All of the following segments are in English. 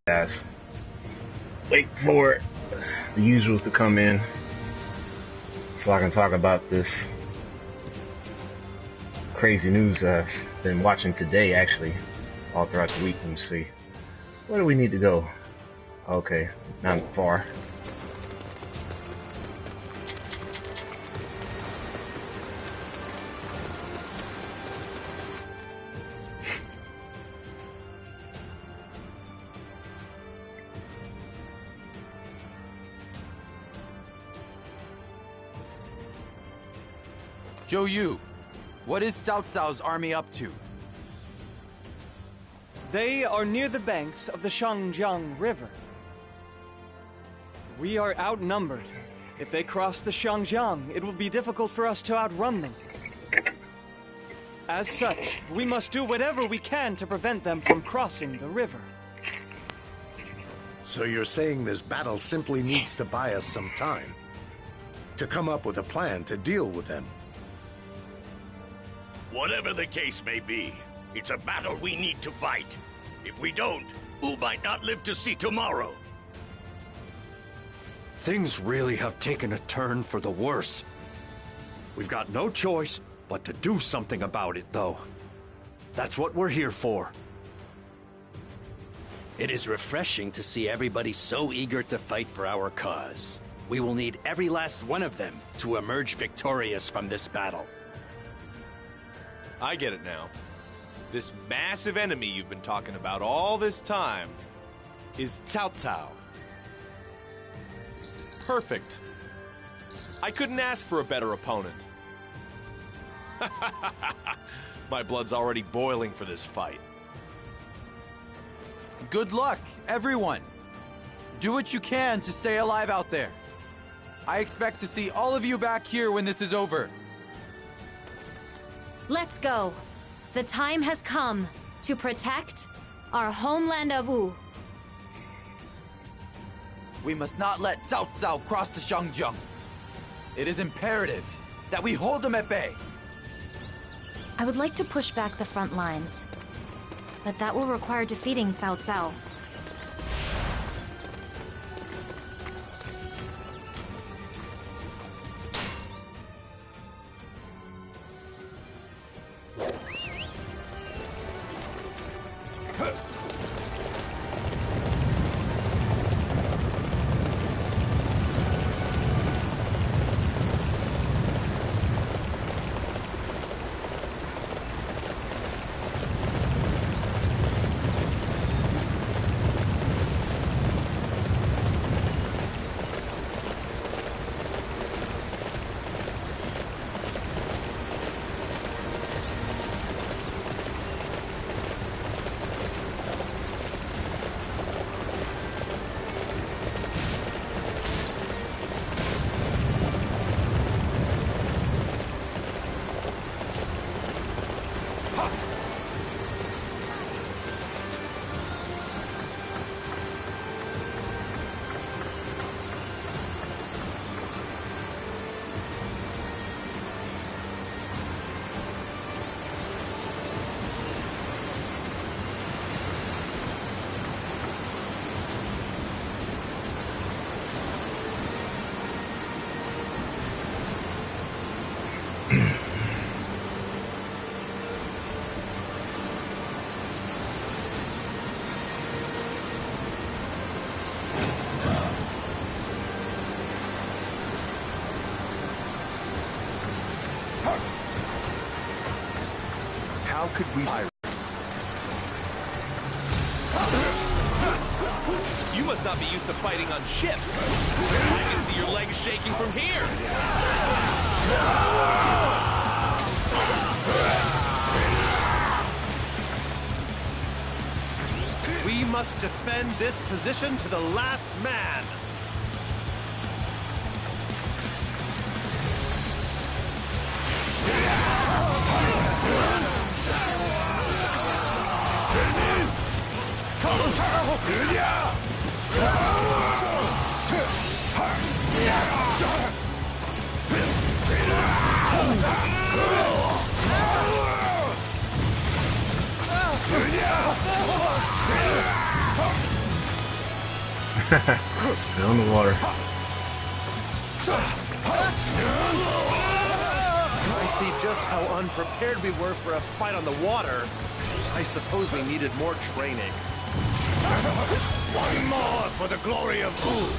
Guys, wait for the usuals to come in so I can talk about this crazy news I've been watching today, actually, all throughout the week. Let me see. Where do we need to go? Okay, not far. Zhou Yu, what is Cao Cao's army up to? They are near the banks of the Shangjiang River. We are outnumbered. If they cross the Shangjiang, it will be difficult for us to outrun them. As such, we must do whatever we can to prevent them from crossing the river. So you're saying this battle simply needs to buy us some time? To come up with a plan to deal with them? Whatever the case may be, it's a battle we need to fight. If we don't, Wu might not live to see tomorrow. Things really have taken a turn for the worse. We've got no choice but to do something about it, though. That's what we're here for. It is refreshing to see everybody so eager to fight for our cause. We will need every last one of them to emerge victorious from this battle. I get it now. This massive enemy you've been talking about all this time is Cao Cao. Perfect. I couldn't ask for a better opponent. My blood's already boiling for this fight. Good luck, everyone. Do what you can to stay alive out there. I expect to see all of you back here when this is over. Let's go. The time has come to protect our homeland of Wu. We must not let Cao Cao cross the Shangjiang. It is imperative that we hold them at bay. I would like to push back the front lines, but that will require defeating Cao Cao. How could we pirates? You must not be used to fighting on ships. I can see your legs shaking from here. We must defend this position to the last man. Fell in the water. I see just how unprepared we were for a fight on the water. I suppose we needed more training. One more for the glory of Ooh.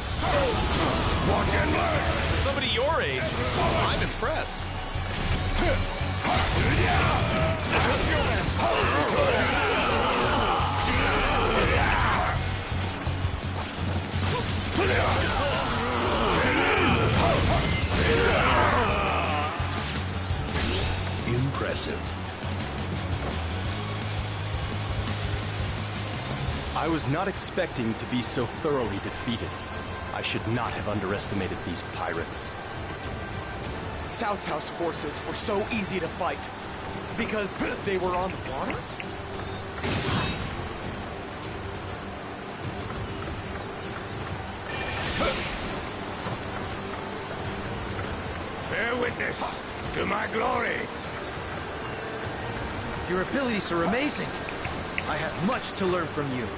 Watch and learn. For somebody your age, I'm impressed. Impressive. I was not expecting to be so thoroughly defeated. I should not have underestimated these pirates. Cao Cao's forces were so easy to fight because they were on the water? Bear witness to my glory. Your abilities are amazing. I have much to learn from you.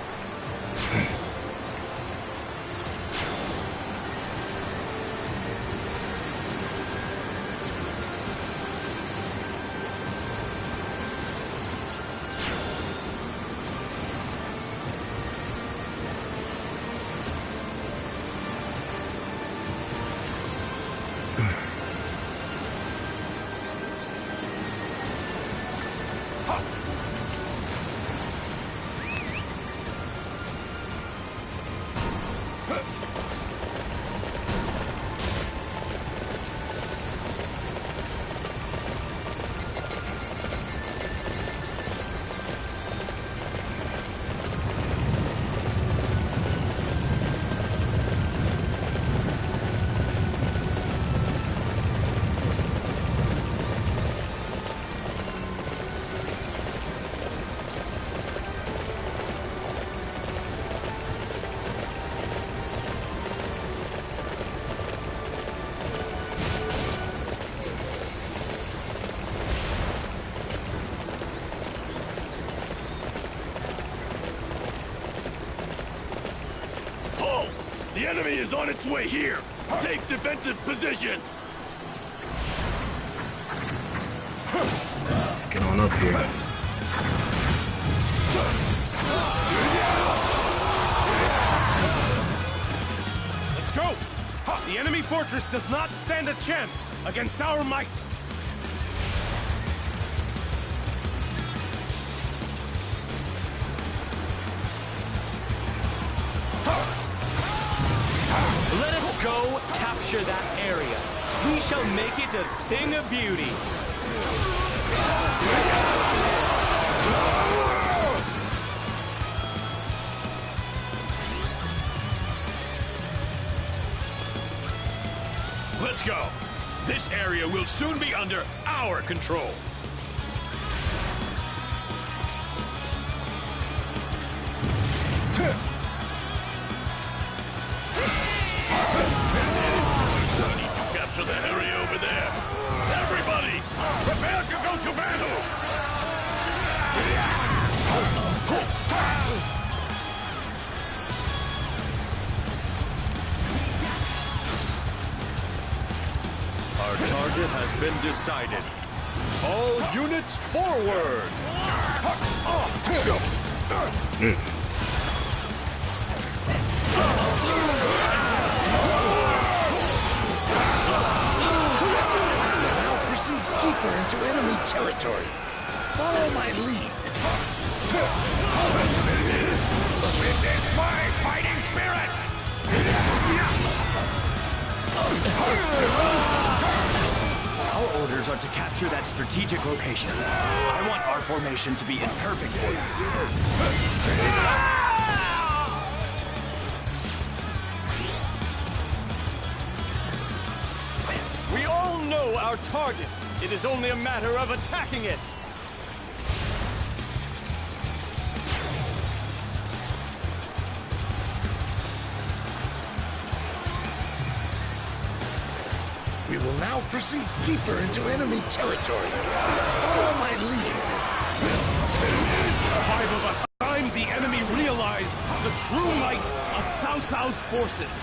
The enemy is on its way here. Take defensive positions. Let's get on up here. Let's go! The enemy fortress does not stand a chance against our might. Let us go capture that area. We shall make it a thing of beauty. Let's go. This area will soon be under our control. Capture that area over there. Everybody, prepare to go to battle. Our target has been decided. All units forward! Now proceed deeper into enemy territory. Follow my lead. Witness my fighting spirit! Our orders are to capture that strategic location. I want our formation to be in perfect order. We all know our target. It is only a matter of attacking it. We will now proceed deeper into enemy territory. Follow my lead. 5 of us. Time the enemy realized the true might of Cao Cao's forces.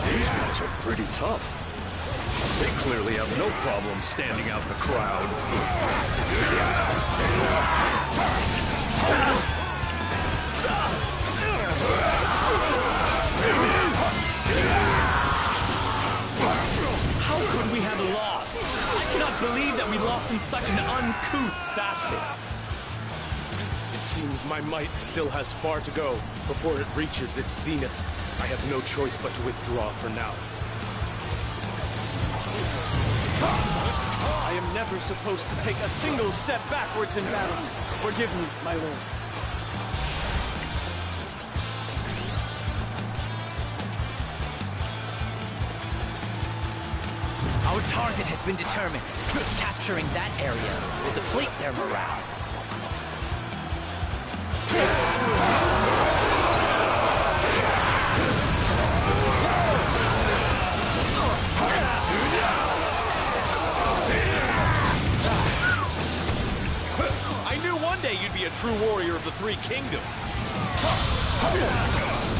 These guys are pretty tough. They clearly have no problem standing out in the crowd. How could we have lost? I cannot believe that we lost in such an uncouth fashion. It seems my might still has far to go before it reaches its zenith. I have no choice but to withdraw for now. I am never supposed to take a single step backwards in battle. Forgive me, my lord. Our target has been determined. Capturing that area will deflate their morale. I knew one day you'd be a true warrior of the Three Kingdoms.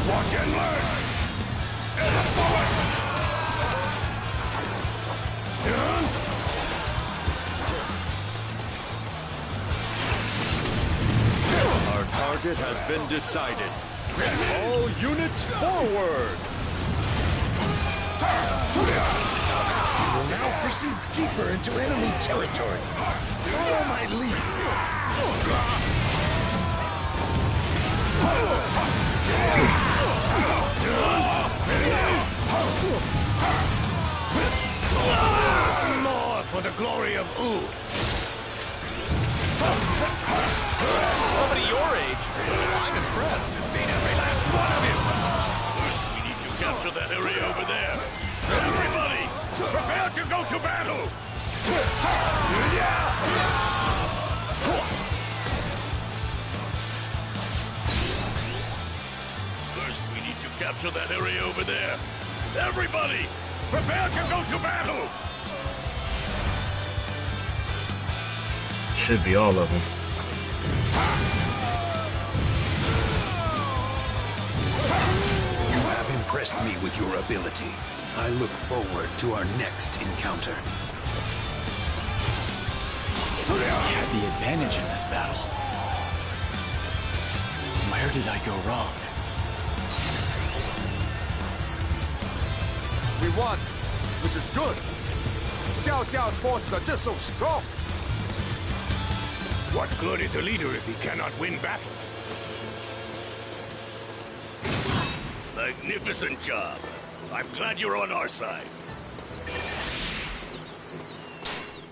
Watch and learn! Forward! Our target has been decided. All units forward! We will now proceed deeper into enemy territory. Follow my lead. More for the glory of Wu. Somebody your age, I'm impressed. Beat every last one of you. First, we need to capture that area over there. Everybody, prepare to go to battle. First, we need to capture that area over there. Everybody, prepare to go to battle. Should be all of them. You have impressed me with your ability. I look forward to our next encounter. I had the advantage in this battle. Where did I go wrong? We won, which is good. Xiao Jiao's forces are just so strong. What good is a leader if he cannot win battles? Magnificent job. I'm glad you're on our side.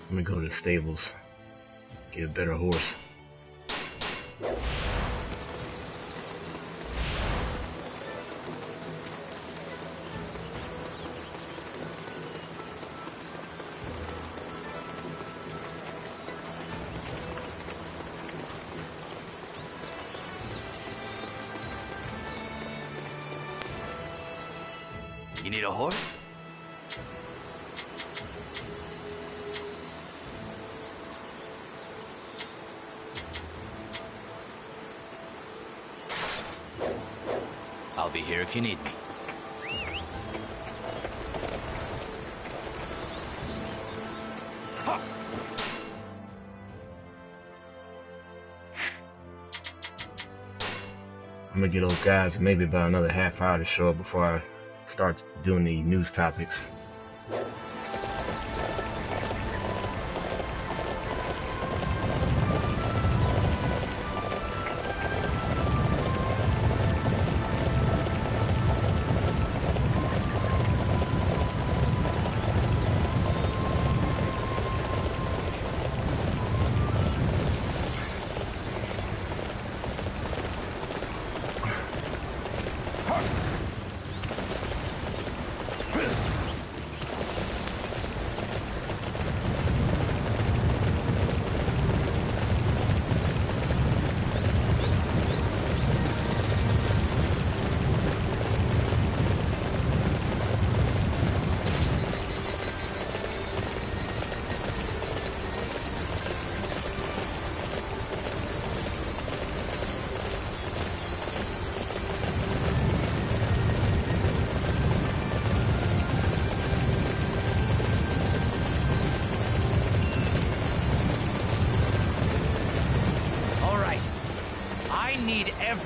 Let me go to the stables. Get a better horse. You need a horse? I'll be here if you need me. I'm gonna get those guys maybe about another half hour to show up before I start doing the news topics.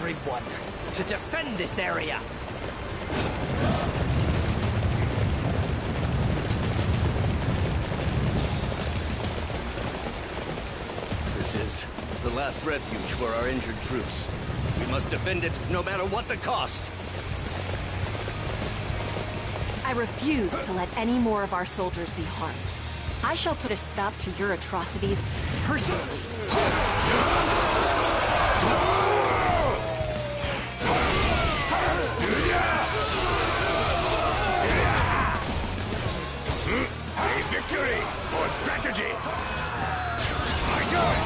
everyone to defend this area. This is the last refuge for our injured troops. We must defend it no matter what the cost. I refuse to let any more of our soldiers be harmed. I shall put a stop to your atrocities personally. A victory or strategy. My turn.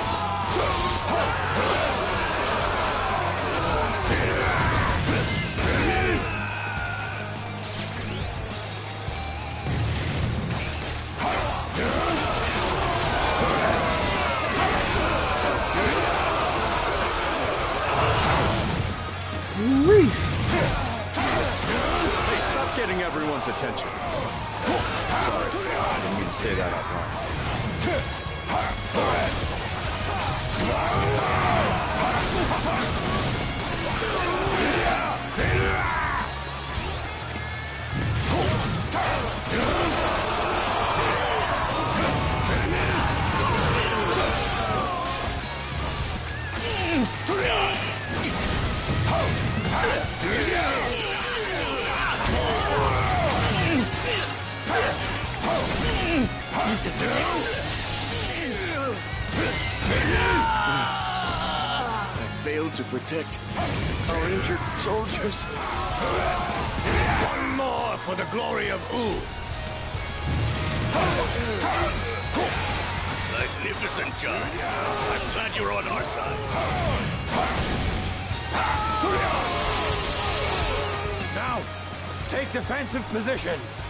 Hey, stop getting everyone's attention. Sorry, I didn't mean to say that out loud. I failed to protect our injured soldiers. One more for the glory of Ooh. Magnificent job. I'm glad you're on our side. Now, take defensive positions.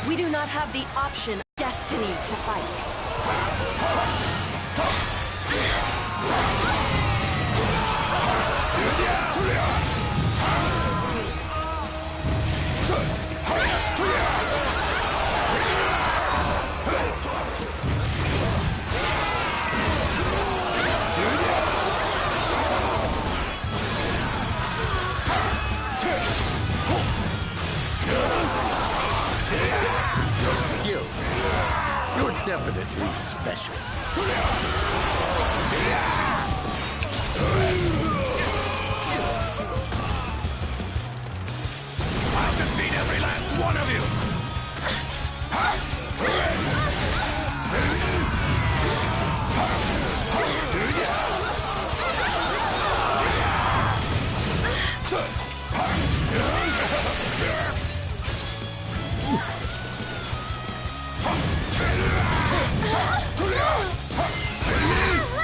We do not have the option of destiny to fight. Your skill. You're definitely special. I'll defeat every last one of you!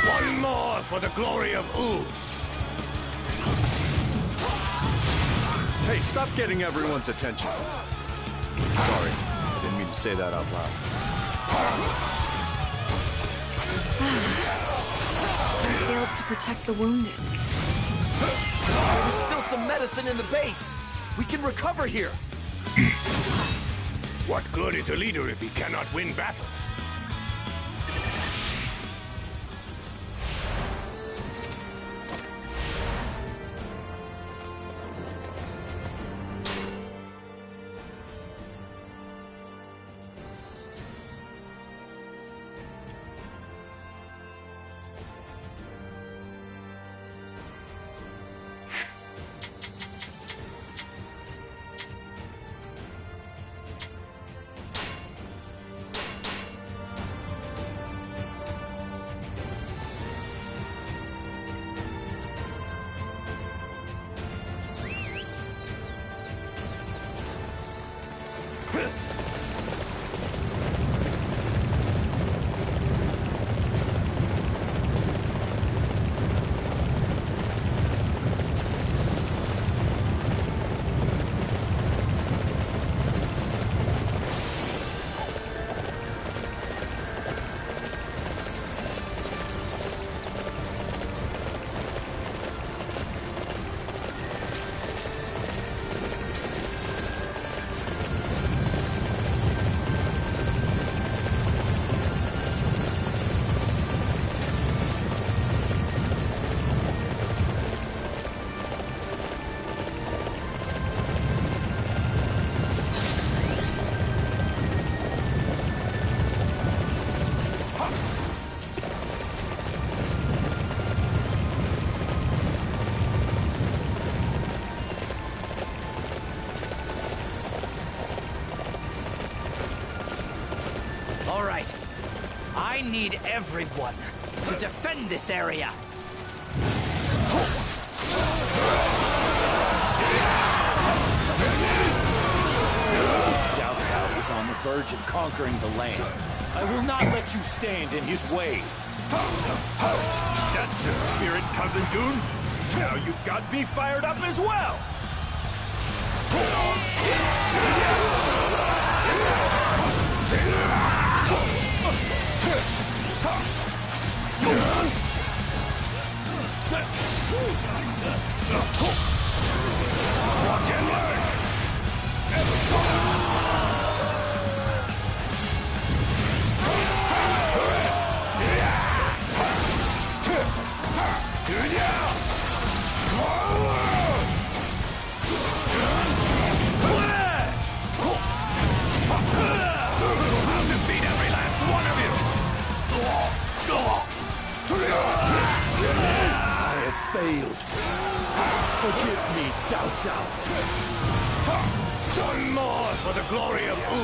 One more for the glory of Ooh! Hey, stop getting everyone's attention. Sorry, I didn't mean to say that out loud. I failed to protect the wounded. There's still some medicine in the base. We can recover here. What good is a leader if he cannot win battles? All right. I need everyone to defend this area. Cao Cao is on the verge of conquering the land. I will not let you stand in his way. That's the spirit, Cousin Goon. Now you've got me fired up as well. Watch and learn. I'll defeat every last one of you! I have failed. Forgive me, Cao Cao. One more for the glory of Wu.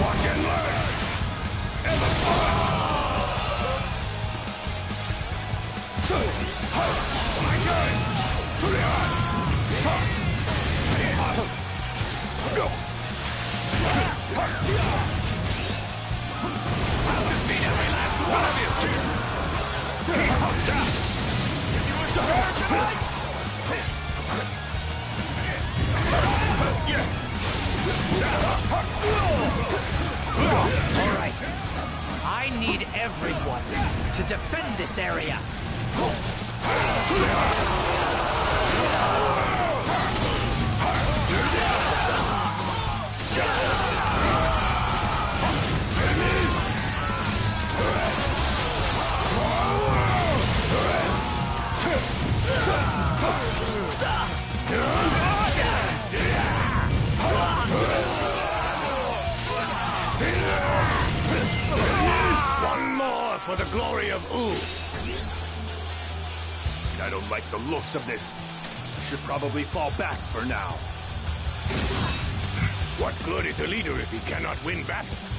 Watch and learn! My turn! Go! I'll defeat every last one of you! Give you a spare tonight? All right. I need everyone to defend this area. One more for the glory of Wu. I don't like the looks of this. Should probably fall back for now. What good is a leader if he cannot win battles?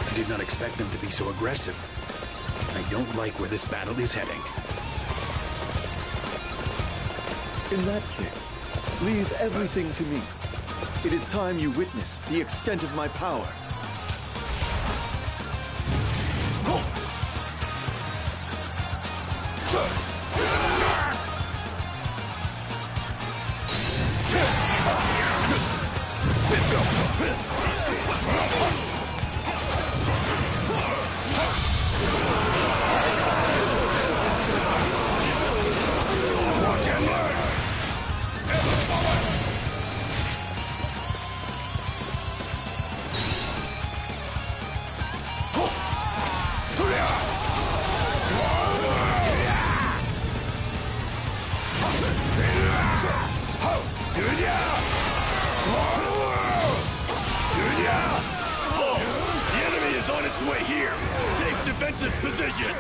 I did not expect them to be so aggressive. I don't like where this battle is heading. In that case, leave everything to me. It is time you witnessed the extent of my power. The enemy is on its way here. Take defensive positions.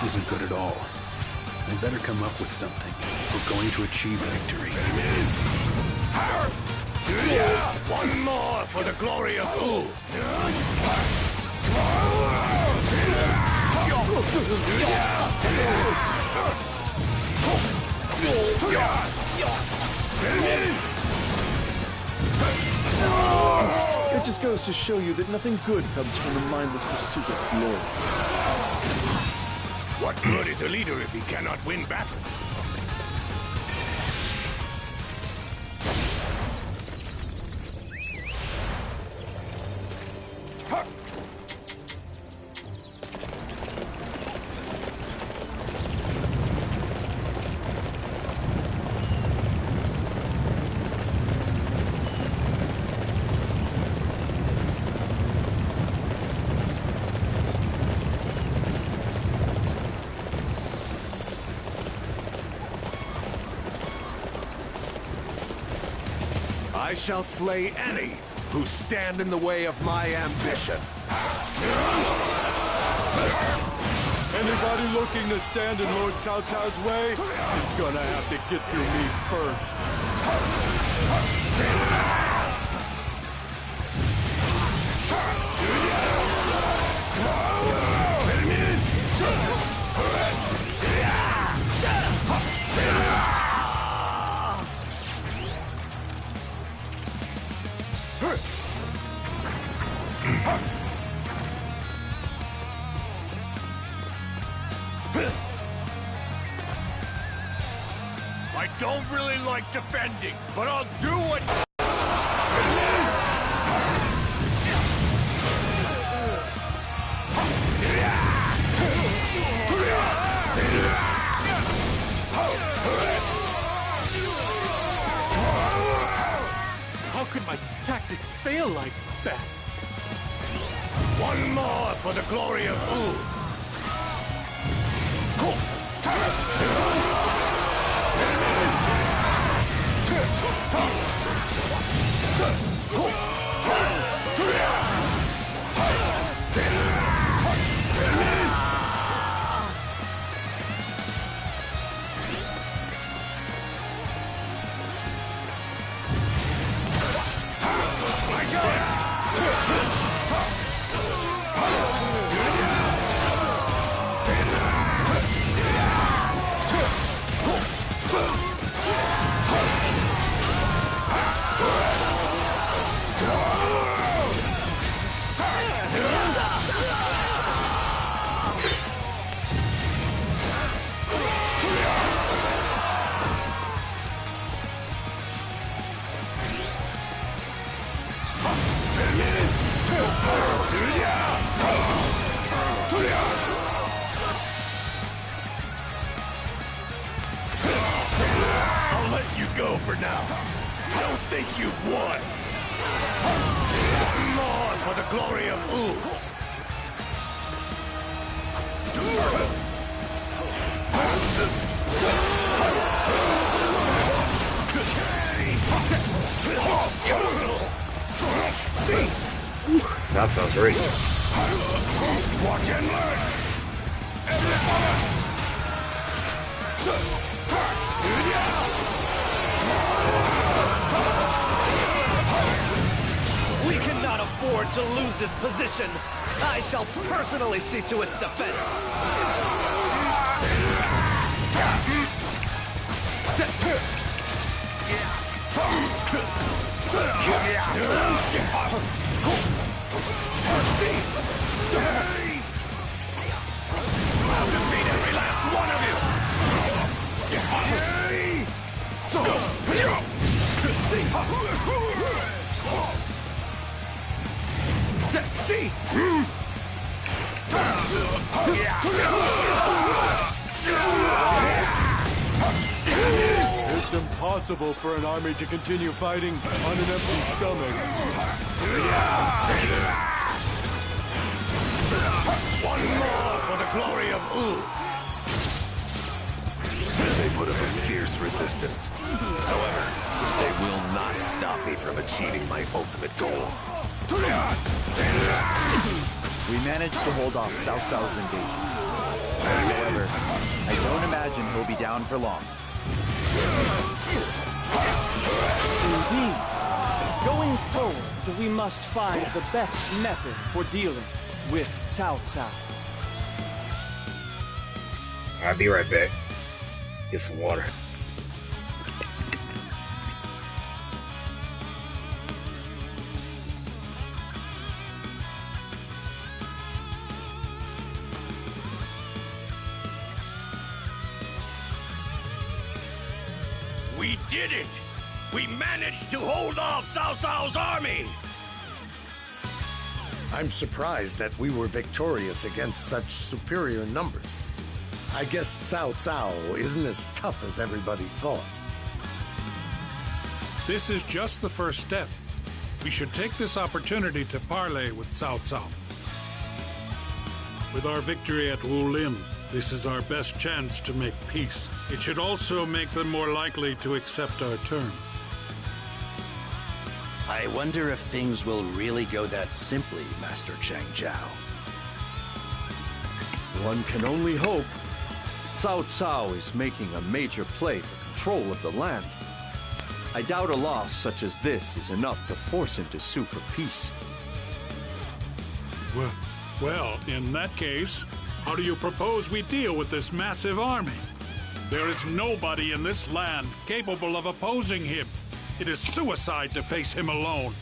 isn't good at all. I better come up with something. We're going to achieve victory. One more for the glory of Ooh. It just goes to show you that nothing good comes from the mindless pursuit of glory. What good is a leader if he cannot win battles? I shall slay any who stand in the way of my ambition. Anybody looking to stand in Lord Cao Cao's way is gonna have to get through me first. I don't really like defending, but I'll do what... How could my tactics fail like that? One more for the glory of Ooh. I'll let you go for now. I don't think you've won. One more for the glory of Ooh. That sounds great. Watch and learn. We cannot afford to lose this position. I shall personally see to its defense. I'll defeat every last one of you. It's impossible for an army to continue fighting on an empty stomach. One more for the glory of Ooh. They put up a fierce resistance. However, they will not stop me from achieving my ultimate goal. We managed to hold off Cao Cao's invasion. However, I don't imagine he'll be down for long. Indeed. Going forward, we must find the best method for dealing with Cao Cao. I'll be right back. Get some water. We did it! We managed to hold off Cao Cao's army! I'm surprised that we were victorious against such superior numbers. I guess Cao Cao isn't as tough as everybody thought. This is just the first step. We should take this opportunity to parley with Cao Cao. With our victory at Wulin, this is our best chance to make peace. It should also make them more likely to accept our terms. I wonder if things will really go that simply, Master Chang Zhao. One can only hope. Cao Cao is making a major play for control of the land. I doubt a loss such as this is enough to force him to sue for peace. Well, in that case, how do you propose we deal with this massive army? There is nobody in this land capable of opposing him. It is suicide to face him alone.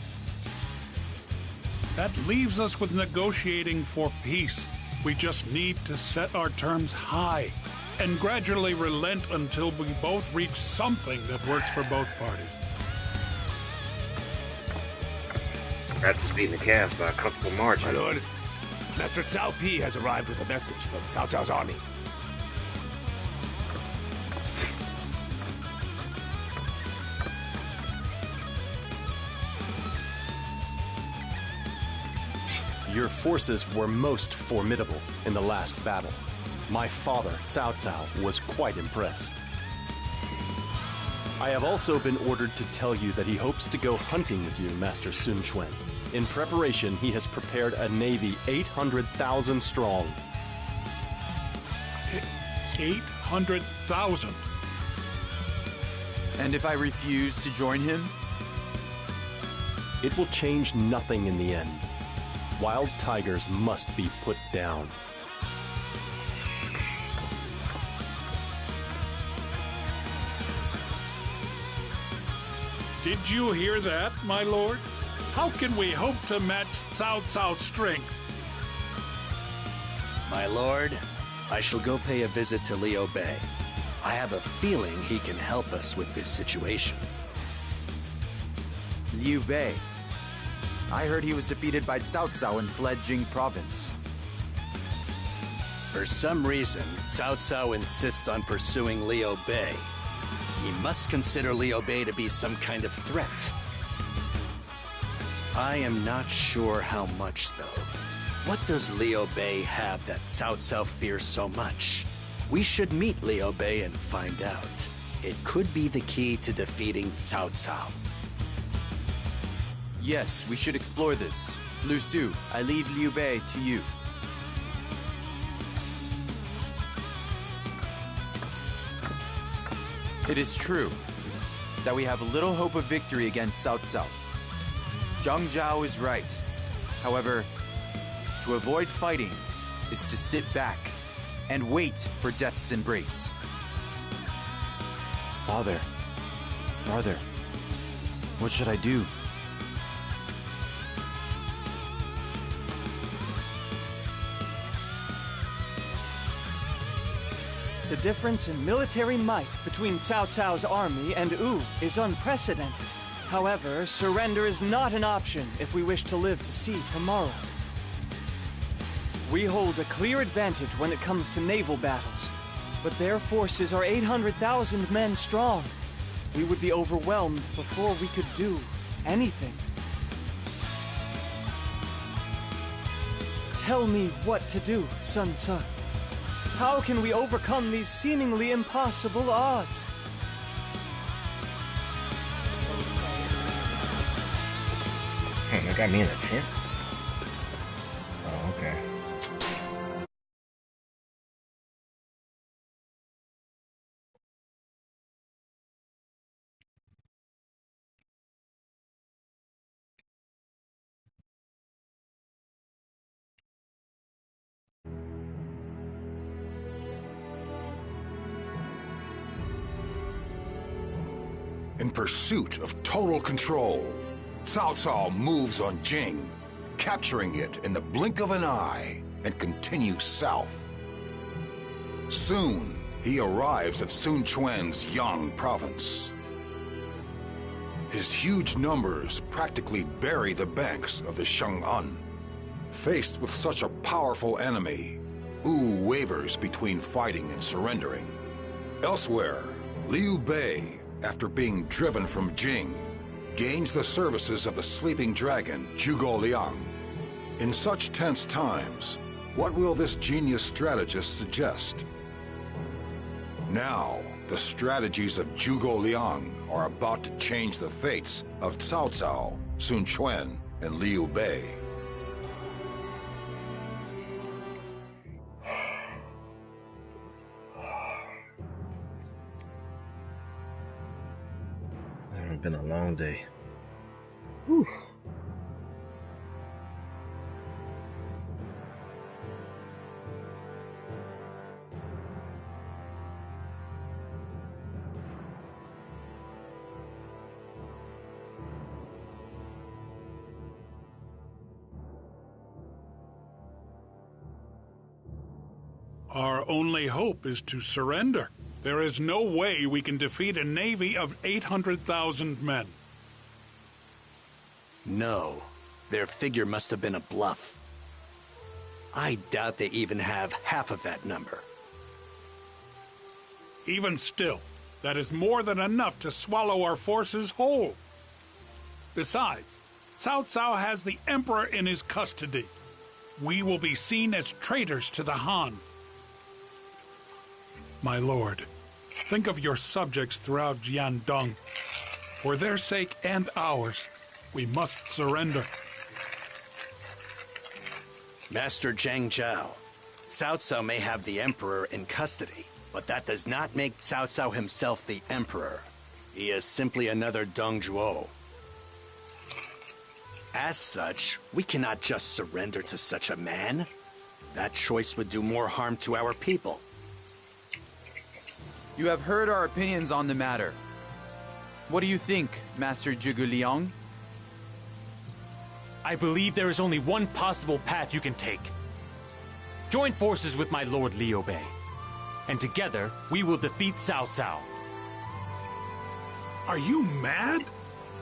That leaves us with negotiating for peace. We just need to set our terms high and gradually relent until we both reach something that works for both parties. Perhaps it's beating the calves by a comfortable margin. My lord, Master Cao Pi has arrived with a message from Cao Cao's army. Your forces were most formidable in the last battle. My father, Cao Cao, was quite impressed. I have also been ordered to tell you that he hopes to go hunting with you, Master Sun Quan. In preparation, he has prepared a navy 800,000 strong. 800,000? And if I refuse to join him? It will change nothing in the end. Wild tigers must be put down. Did you hear that, my lord? How can we hope to match Cao Cao's strength? My lord, I shall go pay a visit to Liu Bei. I have a feeling he can help us with this situation. Liu Bei. I heard he was defeated by Cao Cao and fled Jing province. For some reason, Cao Cao insists on pursuing Liu Bei. He must consider Liu Bei to be some kind of threat. I am not sure how much, though. What does Liu Bei have that Cao Cao fears so much? We should meet Liu Bei and find out. It could be the key to defeating Cao Cao. Yes, we should explore this. Lu Su, I leave Liu Bei to you. It is true that we have little hope of victory against Cao Cao. Zhang Zhao is right. However, to avoid fighting is to sit back and wait for death's embrace. Father, brother, what should I do? The difference in military might between Cao Cao's army and Wu is unprecedented. However, surrender is not an option if we wish to live to see tomorrow. We hold a clear advantage when it comes to naval battles, but their forces are 800,000 men strong. We would be overwhelmed before we could do anything. Tell me what to do, Sun Ce. How can we overcome these seemingly impossible odds? They got me in a tent? Oh, okay. In pursuit of total control, Cao Cao moves on Jing, capturing it in the blink of an eye, and continues south. Soon, he arrives at Sun Quan's Yang province. His huge numbers practically bury the banks of the Shang'an. Faced with such a powerful enemy, Wu wavers between fighting and surrendering. Elsewhere, Liu Bei, after being driven from Jing, gains the services of the sleeping dragon Zhuge Liang. In such tense times, what will this genius strategist suggest? Now, the strategies of Zhuge Liang are about to change the fates of Cao Cao, Sun Quan, and Liu Bei. It's been a long day. Whew. Our only hope is to surrender. There is no way we can defeat a navy of 800,000 men. No, their figure must have been a bluff. I doubt they even have half of that number. Even still, that is more than enough to swallow our forces whole. Besides, Cao Cao has the Emperor in his custody. We will be seen as traitors to the Han. My lord, think of your subjects throughout Jiandong. For their sake and ours, we must surrender. Master Zhang Zhao, Cao Cao may have the Emperor in custody, but that does not make Cao Cao himself the Emperor. He is simply another Dong Zhuo. As such, we cannot just surrender to such a man. That choice would do more harm to our people. You have heard our opinions on the matter. What do you think, Master Zhuge Liang? I believe there is only one possible path you can take. Join forces with my lord Liu Bei, and together we will defeat Cao Cao. Are you mad?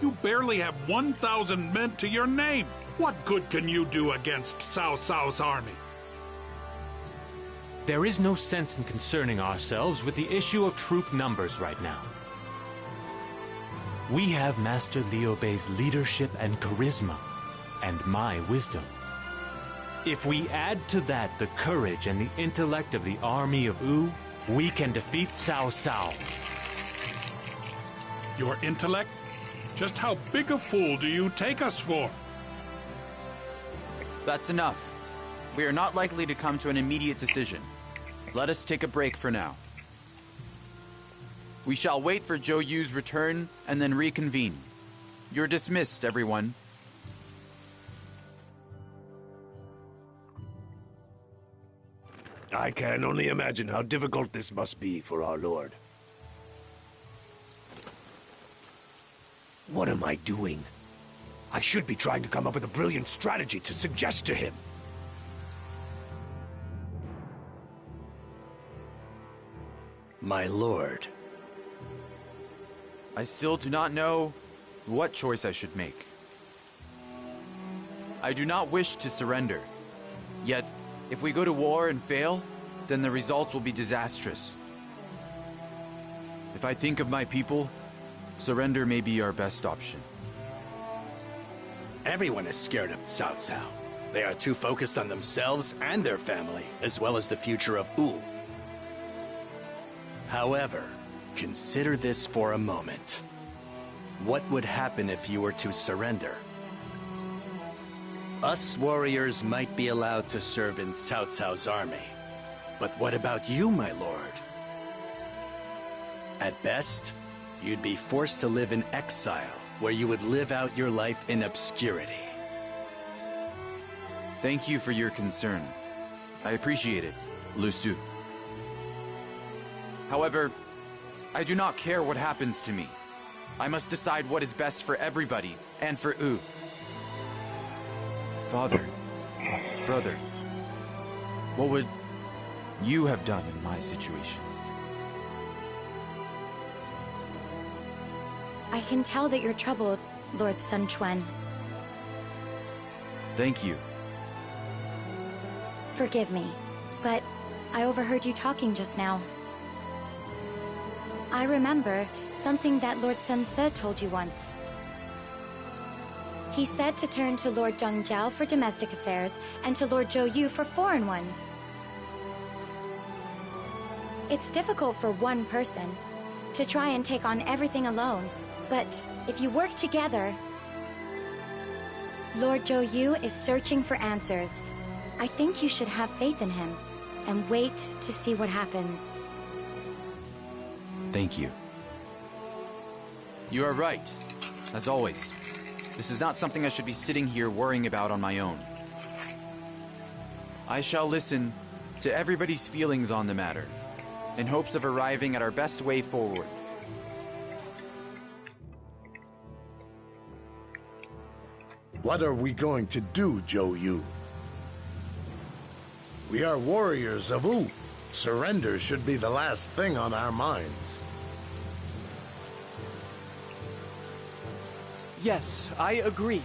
You barely have 1,000 men to your name. What good can you do against Cao Cao's army? There is no sense in concerning ourselves with the issue of troop numbers right now. We have Master Liu Bei's leadership and charisma, and my wisdom. If we add to that the courage and the intellect of the army of Wu, we can defeat Cao Cao. Your intellect? Just how big a fool do you take us for? That's enough. We are not likely to come to an immediate decision. Let us take a break for now. We shall wait for Zhou Yu's return and then reconvene. You're dismissed, everyone. I can only imagine how difficult this must be for our lord. What am I doing? I should be trying to come up with a brilliant strategy to suggest to him. My lord. I still do not know what choice I should make. I do not wish to surrender. Yet, if we go to war and fail, then the results will be disastrous. If I think of my people, surrender may be our best option. Everyone is scared of Cao Cao. They are too focused on themselves and their family, as well as the future of Wu. However, consider this for a moment. What would happen if you were to surrender? Us warriors might be allowed to serve in Cao Cao's army. But what about you, my lord? At best, you'd be forced to live in exile, where you would live out your life in obscurity. Thank you for your concern. I appreciate it, Lu Su. However, I do not care what happens to me. I must decide what is best for everybody, and for Wu. Father, brother, what would you have done in my situation? I can tell that you're troubled, Lord Sun Quan. Thank you. Forgive me, but I overheard you talking just now. I remember something that Lord Sun Ce told you once. He said to turn to Lord Zheng Zhao for domestic affairs and to Lord Zhou Yu for foreign ones. It's difficult for one person to try and take on everything alone, but if you work together... Lord Zhou Yu is searching for answers. I think you should have faith in him and wait to see what happens. Thank you. You are right, as always. This is not something I should be sitting here worrying about on my own. I shall listen to everybody's feelings on the matter, in hopes of arriving at our best way forward. What are we going to do, Zhou Yu? We are warriors of Wu. Surrender should be the last thing on our minds. Yes, I agree.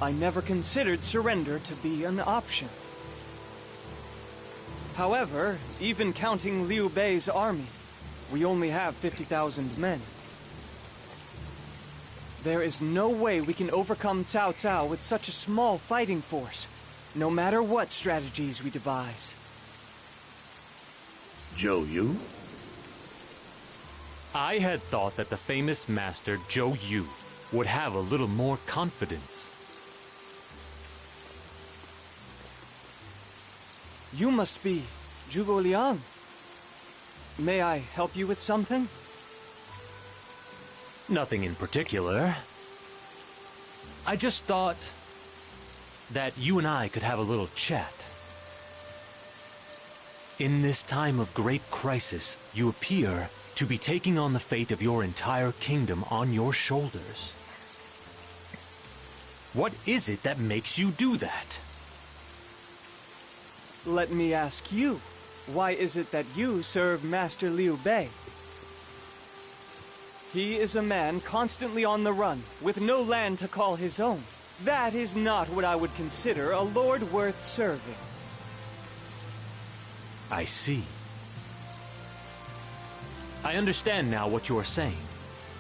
I never considered surrender to be an option. However, even counting Liu Bei's army, we only have 50,000 men. There is no way we can overcome Cao Cao with such a small fighting force, no matter what strategies we devise. Zhou Yu? I had thought that the famous master Zhou Yu would have a little more confidence. You must be Zhuge Liang. May I help you with something? Nothing in particular. I just thought that you and I could have a little chat. In this time of great crisis, you appear to be taking on the fate of your entire kingdom on your shoulders. What is it that makes you do that? Let me ask you, why is it that you serve Master Liu Bei? He is a man constantly on the run, with no land to call his own. That is not what I would consider a lord worth serving. I see. I understand now what you are saying.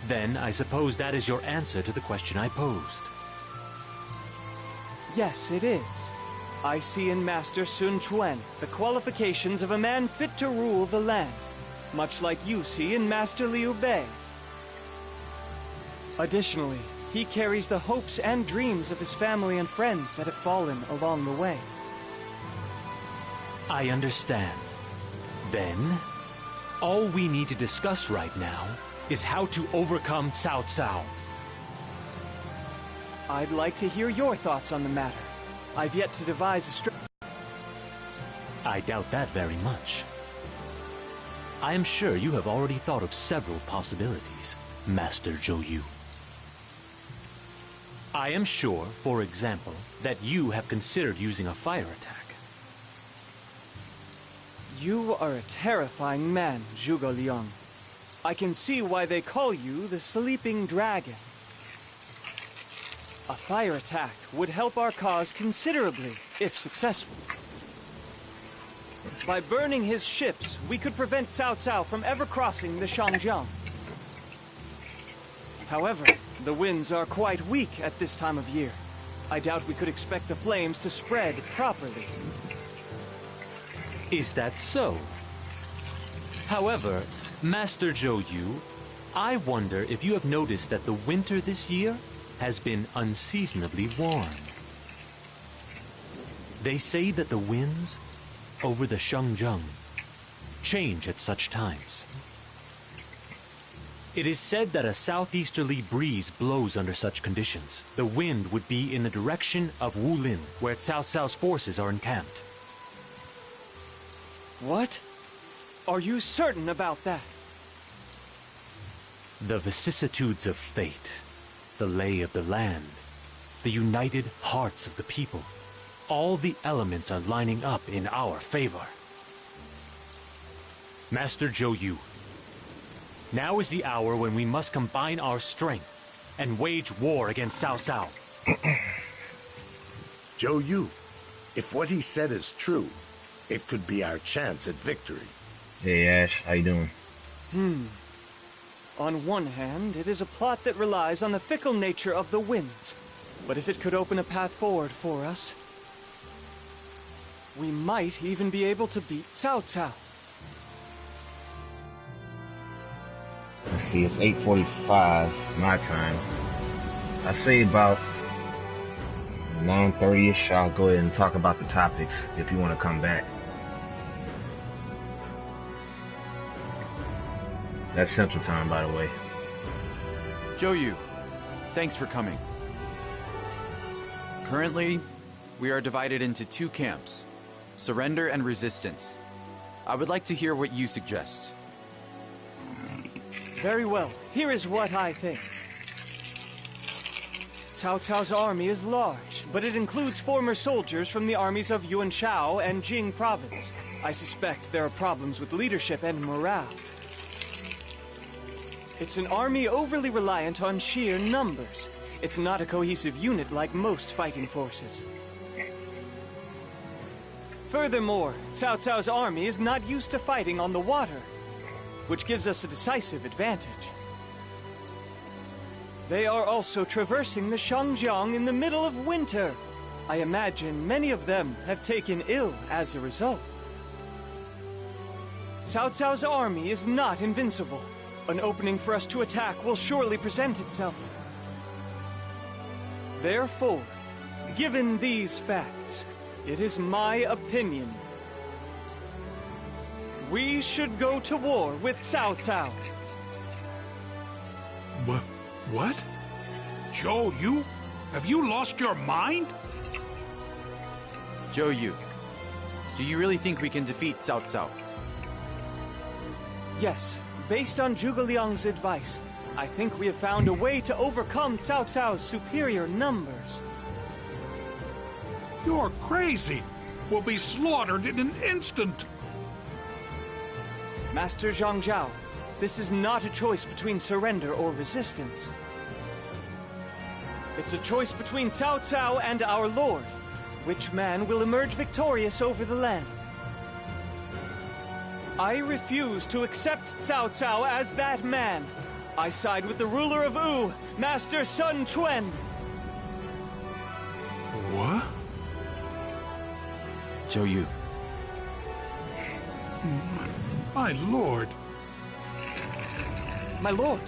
Then I suppose that is your answer to the question I posed. Yes, it is. I see in Master Sun Quan the qualifications of a man fit to rule the land, much like you see in Master Liu Bei. Additionally, he carries the hopes and dreams of his family and friends that have fallen along the way. I understand. Then, all we need to discuss right now is how to overcome Cao Cao. I'd like to hear your thoughts on the matter. I've yet to devise a strategy. I doubt that very much. I am sure you have already thought of several possibilities, Master Zhou Yu. I am sure, for example, that you have considered using a fire attack. You are a terrifying man, Zhuge Liang. I can see why they call you the Sleeping Dragon. A fire attack would help our cause considerably, if successful. By burning his ships, we could prevent Cao Cao from ever crossing the Shangjiang. However, the winds are quite weak at this time of year. I doubt we could expect the flames to spread properly. Is that so? However, Master Zhou Yu, I wonder if you have noticed that the winter this year has been unseasonably warm. They say that the winds over the Shangjiang change at such times. It is said that a southeasterly breeze blows under such conditions. The wind would be in the direction of Wulin, where Cao Cao's forces are encamped. What? Are you certain about that? The vicissitudes of fate, the lay of the land, the united hearts of the people, all the elements are lining up in our favor. Master Zhou Yu, now is the hour when we must combine our strength and wage war against Cao Cao. Zhou Yu, if what he said is true, it could be our chance at victory. Hey Ash, how you doing? On one hand, it is a plot that relies on the fickle nature of the winds. But if it could open a path forward for us, we might even be able to beat Cao Cao. Let's see, it's 8:45 my time. I say about 9:30ish. I'll go ahead and talk about the topics if you want to come back. That's Central Time, by the way. Zhou Yu, thanks for coming. Currently, we are divided into two camps, surrender and resistance. I would like to hear what you suggest. Very well. Here is what I think. Cao Cao's army is large, but it includes former soldiers from the armies of Yuanshao and Jing province. I suspect there are problems with leadership and morale. It's an army overly reliant on sheer numbers. It's not a cohesive unit like most fighting forces. Furthermore, Cao Cao's army is not used to fighting on the water, which gives us a decisive advantage. They are also traversing the Shangjiang in the middle of winter. I imagine many of them have taken ill as a result. Cao Cao's army is not invincible. An opening for us to attack will surely present itself. Therefore, given these facts, it is my opinion we should go to war with Cao Cao. What? Zhou Yu? Have you lost your mind? Zhou Yu, do you really think we can defeat Cao Cao? Yes, based on Zhuge Liang's advice, I think we have found a way to overcome Cao Cao's superior numbers. You're crazy. We'll be slaughtered in an instant. Master Zhang Zhao, this is not a choice between surrender or resistance. It's a choice between Cao Cao and our Lord. Which man will emerge victorious over the land? I refuse to accept Cao Cao as that man. I side with the ruler of Wu, Master Sun Quan. What? Zhou Yu. My lord. My lord.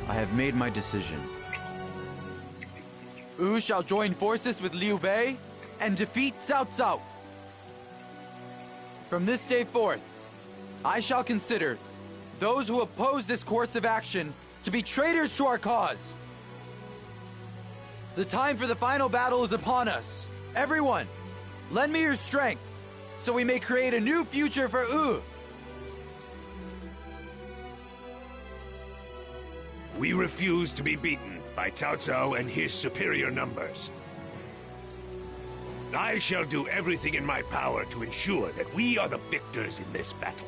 I have made my decision. Wu shall join forces with Liu Bei and defeat Cao Cao. From this day forth, I shall consider those who oppose this course of action to be traitors to our cause. The time for the final battle is upon us. Everyone, lend me your strength so we may create a new future for Wu. We refuse to be beaten by Cao Cao and his superior numbers. I shall do everything in my power to ensure that we are the victors in this battle.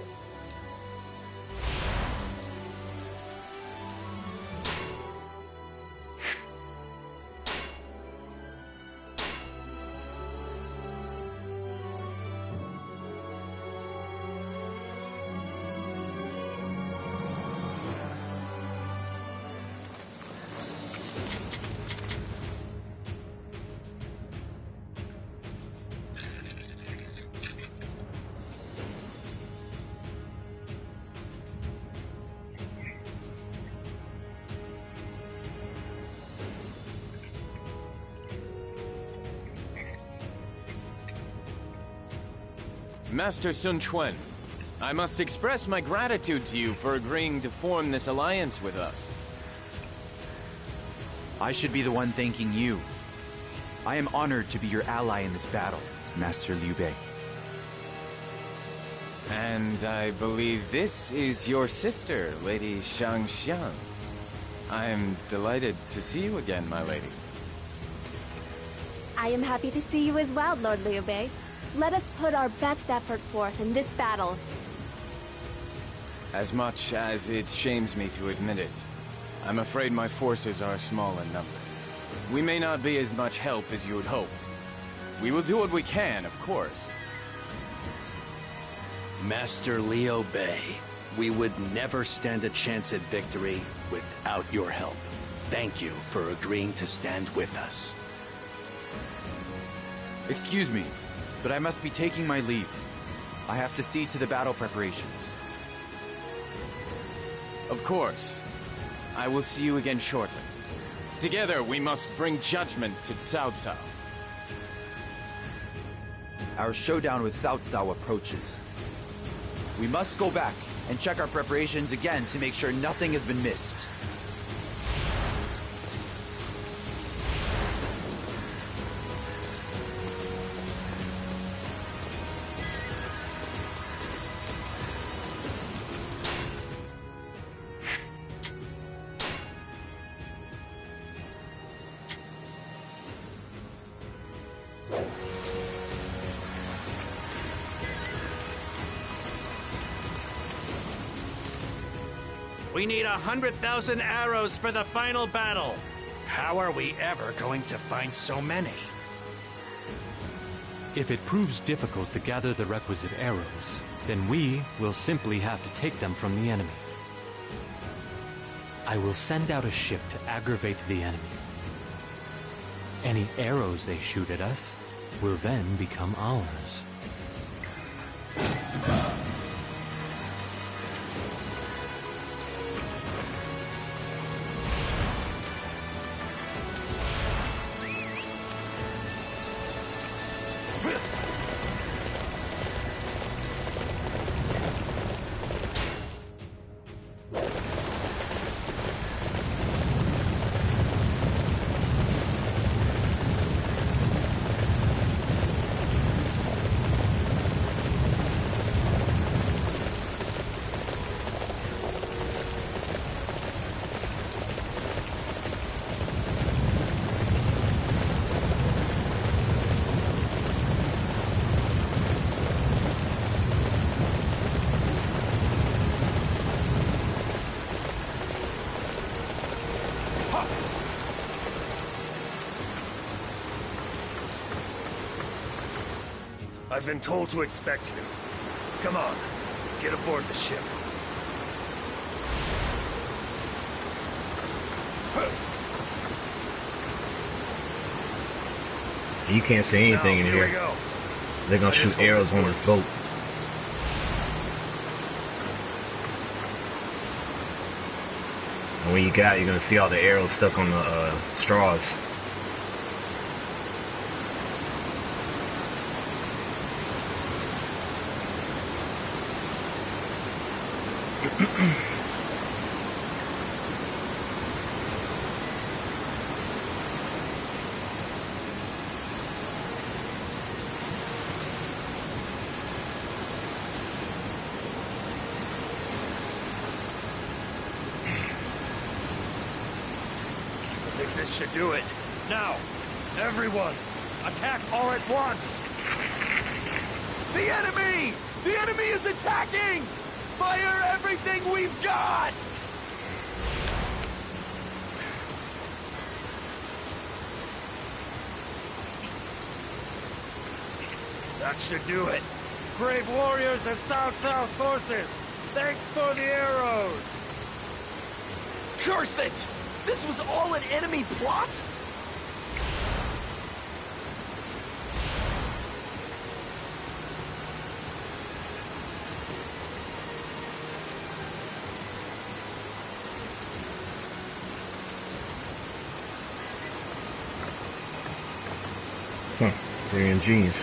Master Sun Quan, I must express my gratitude to you for agreeing to form this alliance with us. I should be the one thanking you. I am honored to be your ally in this battle, Master Liu Bei. And I believe this is your sister, Lady Shang Xiang. I'm delighted to see you again, my lady. I am happy to see you as well, Lord Liu Bei. Let us put our best effort forth in this battle. As much as it shames me to admit it, I'm afraid my forces are small in number. We may not be as much help as you had hoped. We will do what we can, of course. Master Liu Bei, we would never stand a chance at victory without your help. Thank you for agreeing to stand with us. Excuse me, but I must be taking my leave. I have to see to the battle preparations. Of course. I will see you again shortly. Together, we must bring judgment to Cao Cao. Our showdown with Cao Cao approaches. We must go back and check our preparations again to make sure nothing has been missed. We need 100,000 arrows for the final battle. How are we ever going to find so many? If it proves difficult to gather the requisite arrows, then we will simply have to take them from the enemy. I will send out a ship to aggravate the enemy. Any arrows they shoot at us will then become ours. I've been told to expect you. Come on, get aboard the ship. You can't see anything in here. They're gonna shoot arrows on this boat. And when you get out, you're gonna see all the arrows stuck on the straws. I think this should do it. Now, everyone, attack all at once! The enemy! The enemy is attacking! Fire everything we've got! That should do it. Brave warriors of Cao Cao's forces, thanks for the arrows! Curse it! This was all an enemy plot? Very ingenious.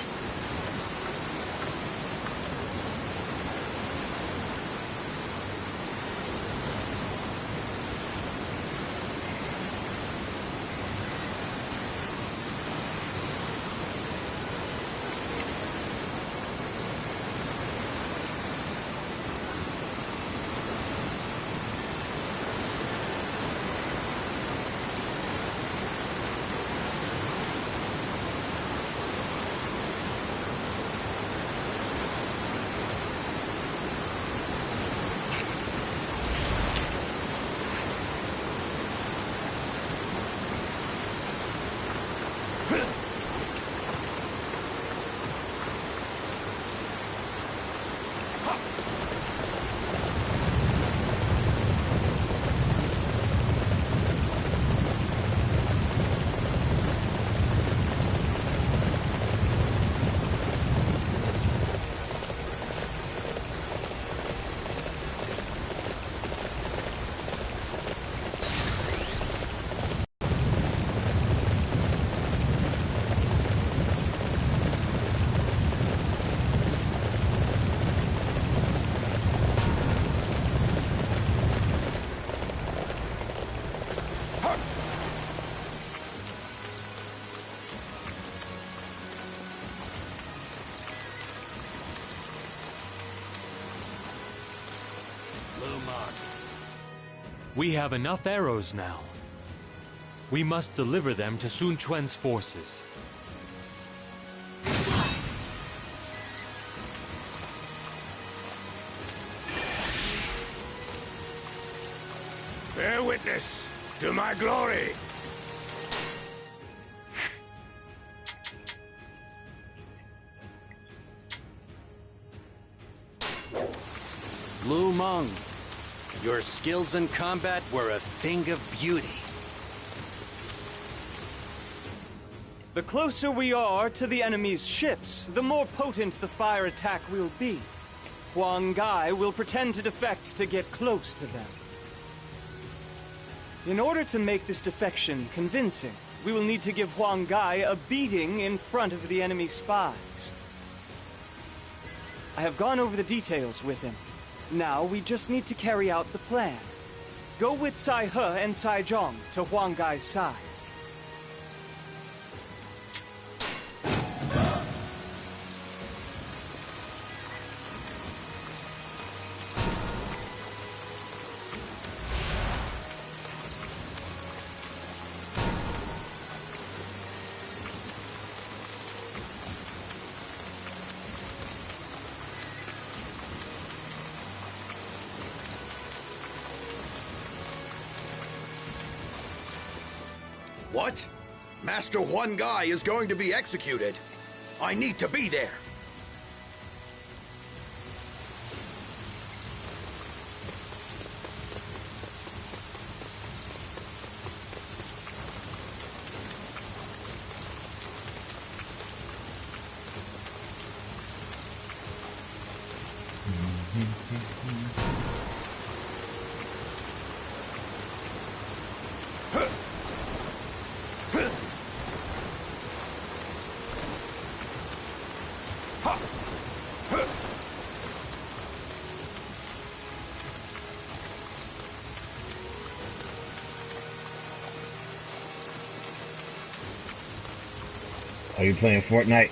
We have enough arrows now. We must deliver them to Sun Quan's forces. Bear witness to my glory. Lu Meng, your skills in combat were a thing of beauty. The closer we are to the enemy's ships, the more potent the fire attack will be. Huang Gai will pretend to defect to get close to them. In order to make this defection convincing, we will need to give Huang Gai a beating in front of the enemy spies. I have gone over the details with him. Now we just need to carry out the plan. Go with Cai He and Cai Zhong to Huang Gai's side. What? Master Huang Gai is going to be executed. I need to be there. Are you playing Fortnite?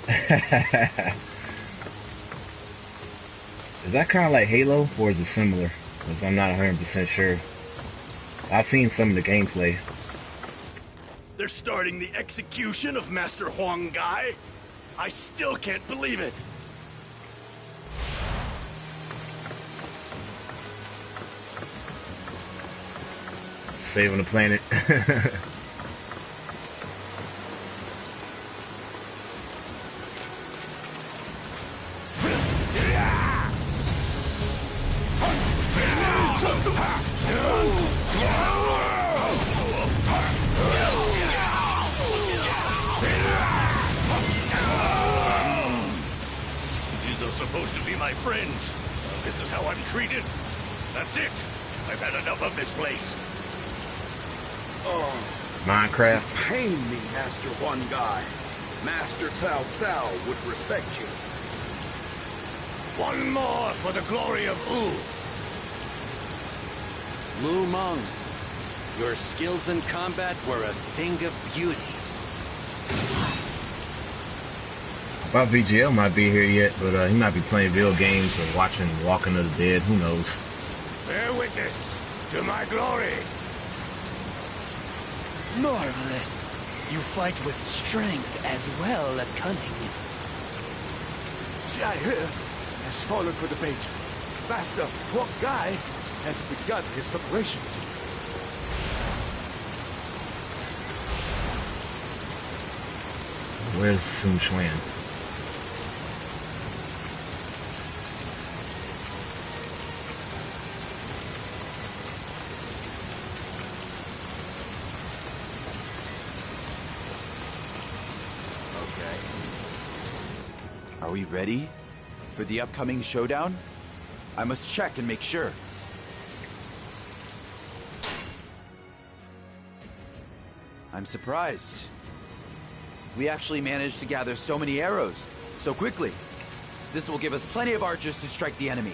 Is that kind of like Halo, or is it similar? Because I'm not 100% sure. I've seen some of the gameplay. They're starting the execution of Master Huang Gai? I still can't believe it. Saving the planet. These are supposed to be my friends. This is how I'm treated. That's it. I've had enough of this place. Oh, Minecraft. you pain me, Master Huang Gai. Master Cao Cao would respect you. One more for the glory of Wu. Lu Meng, your skills in combat were a thing of beauty. I thought VGL might be here yet, but he might be playing video games or watching Walking of the Dead. Who knows? Bear witness to my glory. Marvelous. You fight with strength as well as cunning. Cai He has fallen for the bait. Master Huang Gai has begun his preparations. Where's Sun Quan? Are we ready for the upcoming showdown? I must check and make sure. I'm surprised. We actually managed to gather so many arrows so quickly. This will give us plenty of archers to strike the enemy.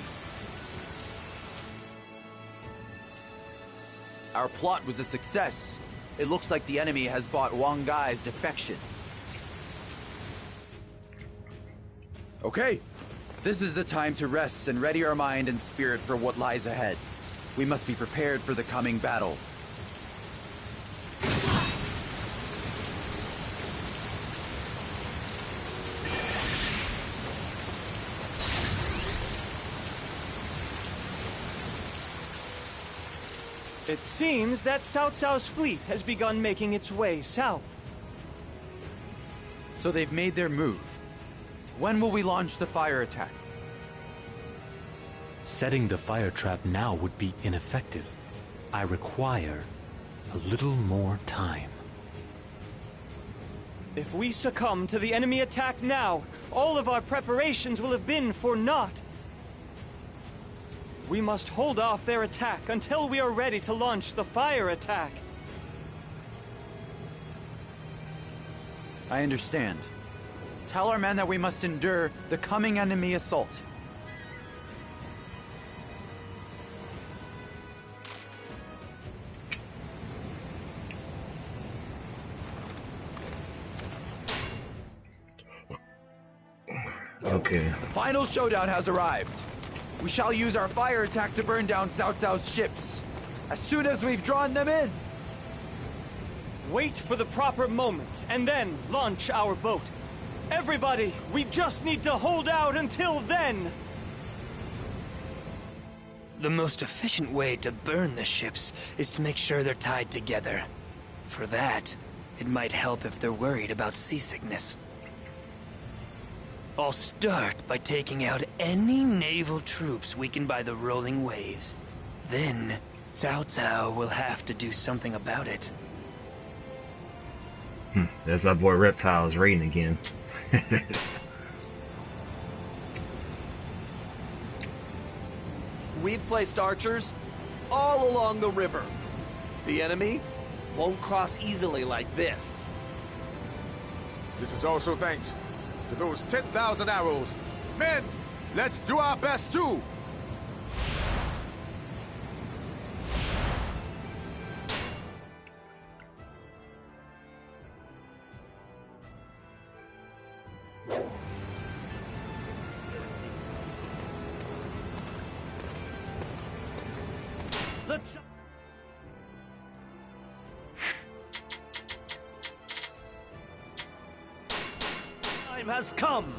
Our plot was a success. It looks like the enemy has bought Huang Gai's defection. Okay, this is the time to rest and ready our mind and spirit for what lies ahead. We must be prepared for the coming battle. It seems that Cao Cao's fleet has begun making its way south. So they've made their move. When will we launch the fire attack? Setting the fire trap now would be ineffective. I require a little more time. If we succumb to the enemy attack now, all of our preparations will have been for naught. We must hold off their attack until we are ready to launch the fire attack. I understand. Tell our men that we must endure the coming enemy assault. Okay. The final showdown has arrived. We shall use our fire attack to burn down Cao Cao's ships as soon as we've drawn them in. Wait for the proper moment, and then launch our boat. Everybody, we just need to hold out until then! The most efficient way to burn the ships is to make sure they're tied together. For that, it might help if they're worried about seasickness. I'll start by taking out any naval troops weakened by the rolling waves. Then, Cao Cao will have to do something about it. There's our boy Reptile's raiding again. We've placed archers all along the river. The enemy won't cross easily like this. This is also thanks to those 10,000 arrows. Men, let's do our best too! Let's... Time has come!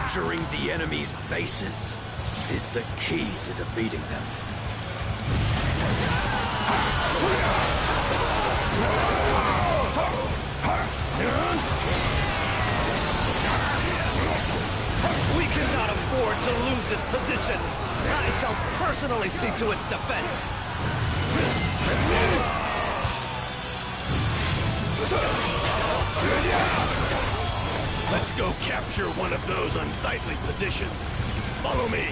Capturing the enemy's bases is the key to defeating them. We cannot afford to lose this position. I shall personally see to its defense. Let's go capture one of those unsightly positions. Follow me.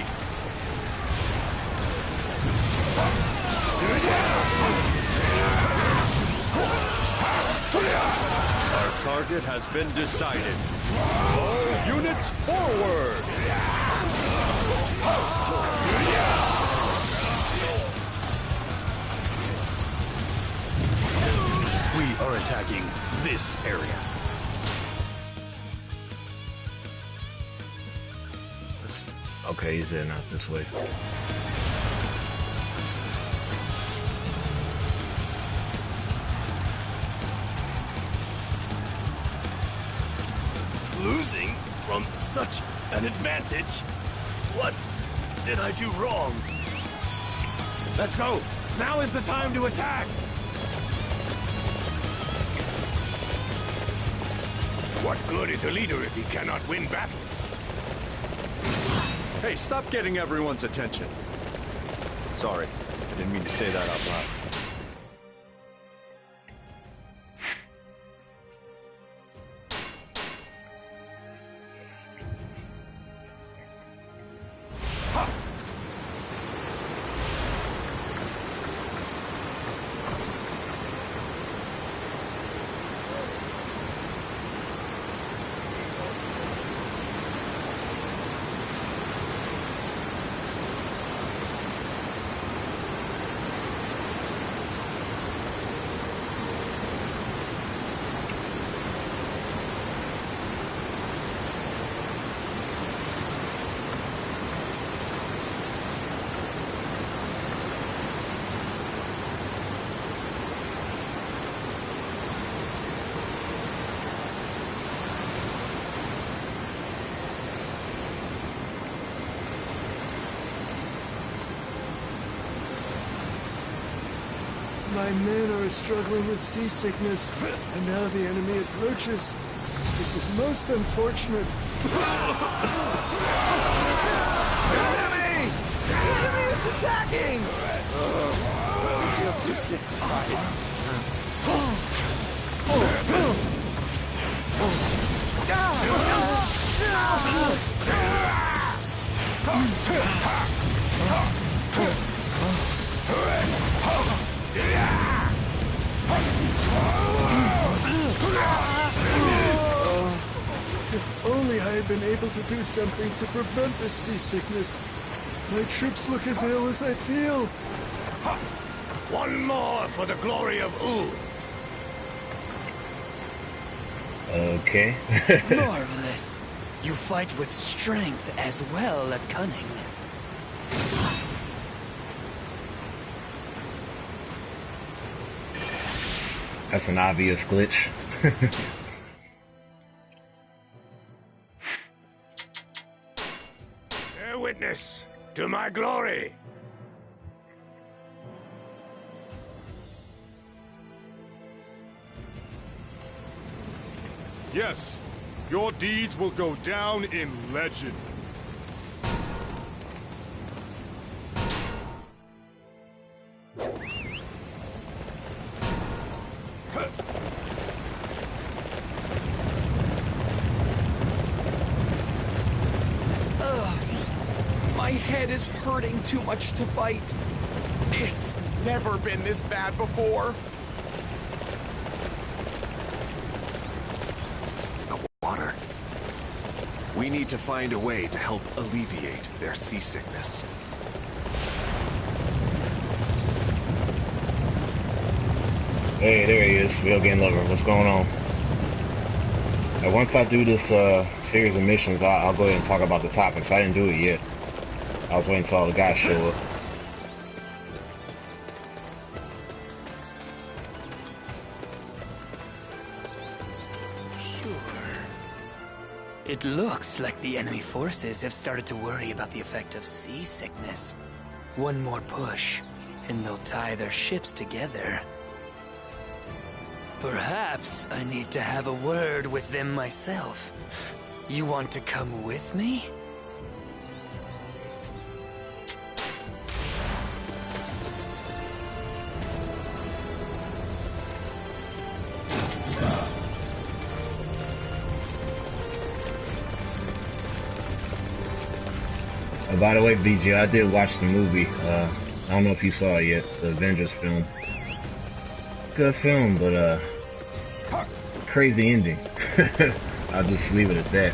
Our target has been decided. All units forward! We are attacking this area. Okay, he's in out this way. Losing from such an advantage? What did I do wrong? Let's go! Now is the time to attack! What good is a leader if he cannot win battles? Hey, stop getting everyone's attention. Sorry, I didn't mean to say that out loud. My men are struggling with seasickness, and now the enemy approaches. This is most unfortunate. Enemy! The enemy is attacking! I feel too sick to fight. If only I had been able to do something to prevent this seasickness. My troops look as ill as I feel. One more for the glory of Ooh. Okay. Marvelous. You fight with strength as well as cunning. That's an obvious glitch. Bear witness to my glory. Yes, your deeds will go down in legend. My head is hurting too much to fight. It's never been this bad before. Water. We need to find a way to help alleviate their seasickness. Hey, there he is, Real Game Lover. What's going on? And once I do this series of missions, I'll go ahead and talk about the topics. I didn't do it yet. I was waiting until all the guys show up. It looks like the enemy forces have started to worry about the effect of seasickness. One more push, and they'll tie their ships together. Perhaps I need to have a word with them myself. You want to come with me? By the way, BG, I did watch the movie. I don't know if you saw it yet, the Avengers film. Good film, but crazy ending. I'll just leave it at that.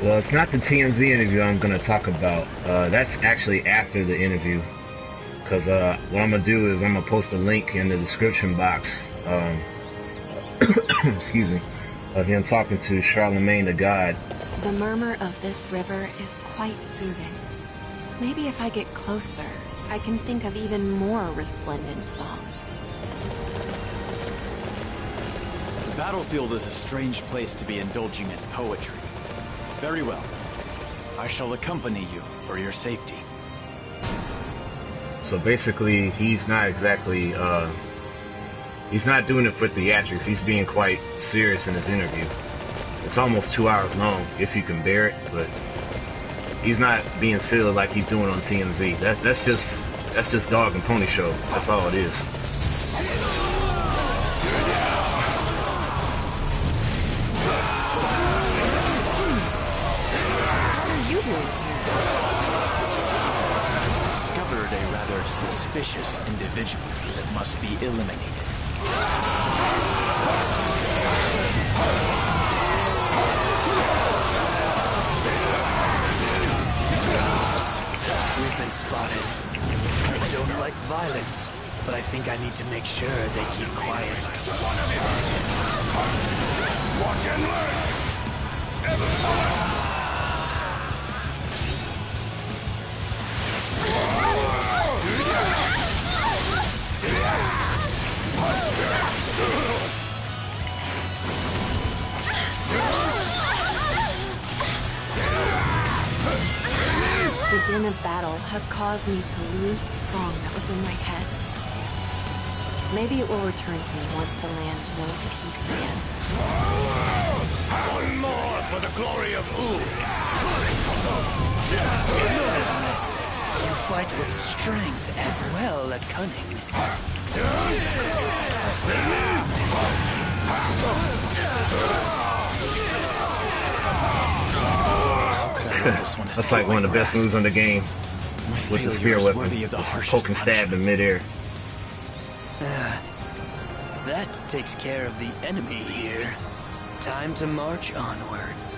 Well, it's not the TMZ interview I'm going to talk about. That's actually after the interview. Because what I'm going to do is I'm going to post a link in the description box. Excuse me. Of him talking to Charlemagne the God. The murmur of this river is quite soothing. Maybe if I get closer, I can think of even more resplendent songs. The battlefield is a strange place to be indulging in poetry. Very well. I shall accompany you for your safety. So basically, he's not exactly, he's not doing it for theatrics. He's being quite serious in his interview. It's almost 2 hours long, if you can bear it, but he's not being silly like he's doing on TMZ. That's just dog and pony show. That's all it is. What are you doing here? Discovered a rather suspicious individual that must be eliminated. We've been spotted. I don't like violence, but I think I need to make sure they keep quiet. Watch and learn. of battle has caused me to lose the song that was in my head. Maybe it will return to me once the land knows peace again. One more for the glory of Ooh. You fight with strength as well as cunning. That's like one of the best moves on the game. With the spear weapon. Poke and stab in midair. That takes care of the enemy here. Time to march onwards.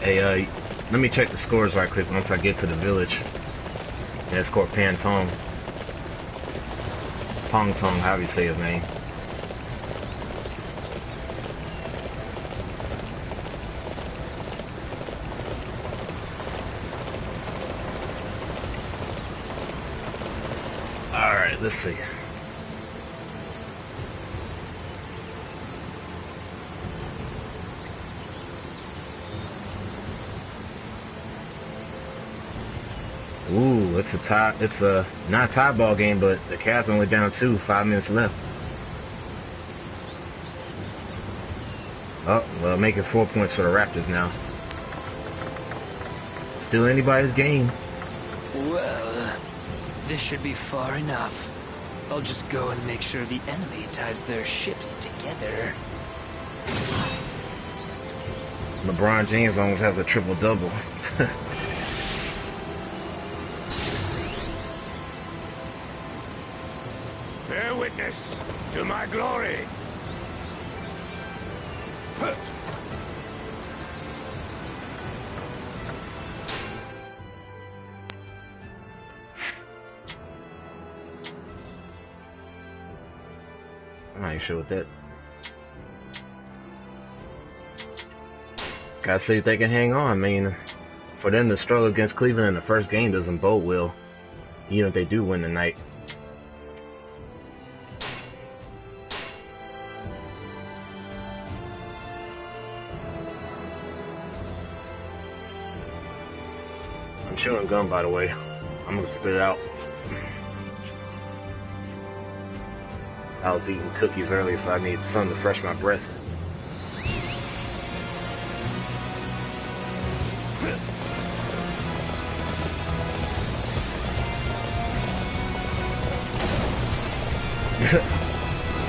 Hey, let me check the scores right quick once I get to the village. And escort Pan Tong. Pong Tong, however you say his name. Alright, let's see. Ooh, it's a tie. It's a not a tie ball game, but the Cavs only down 2, 5 minutes left. Oh, well, making 4 points for the Raptors now. Still anybody's game. Well, this should be far enough. I'll just go and make sure the enemy ties their ships together. LeBron James almost has a triple-double. Bear witness to my glory. I'm not even sure what that. Gotta see if they can hang on. I mean, for them to struggle against Cleveland in the first game doesn't bode well, even if they do win tonight. I'm chewing gum, by the way. I'm gonna spit it out. I was eating cookies earlier, so I need something to fresh my breath.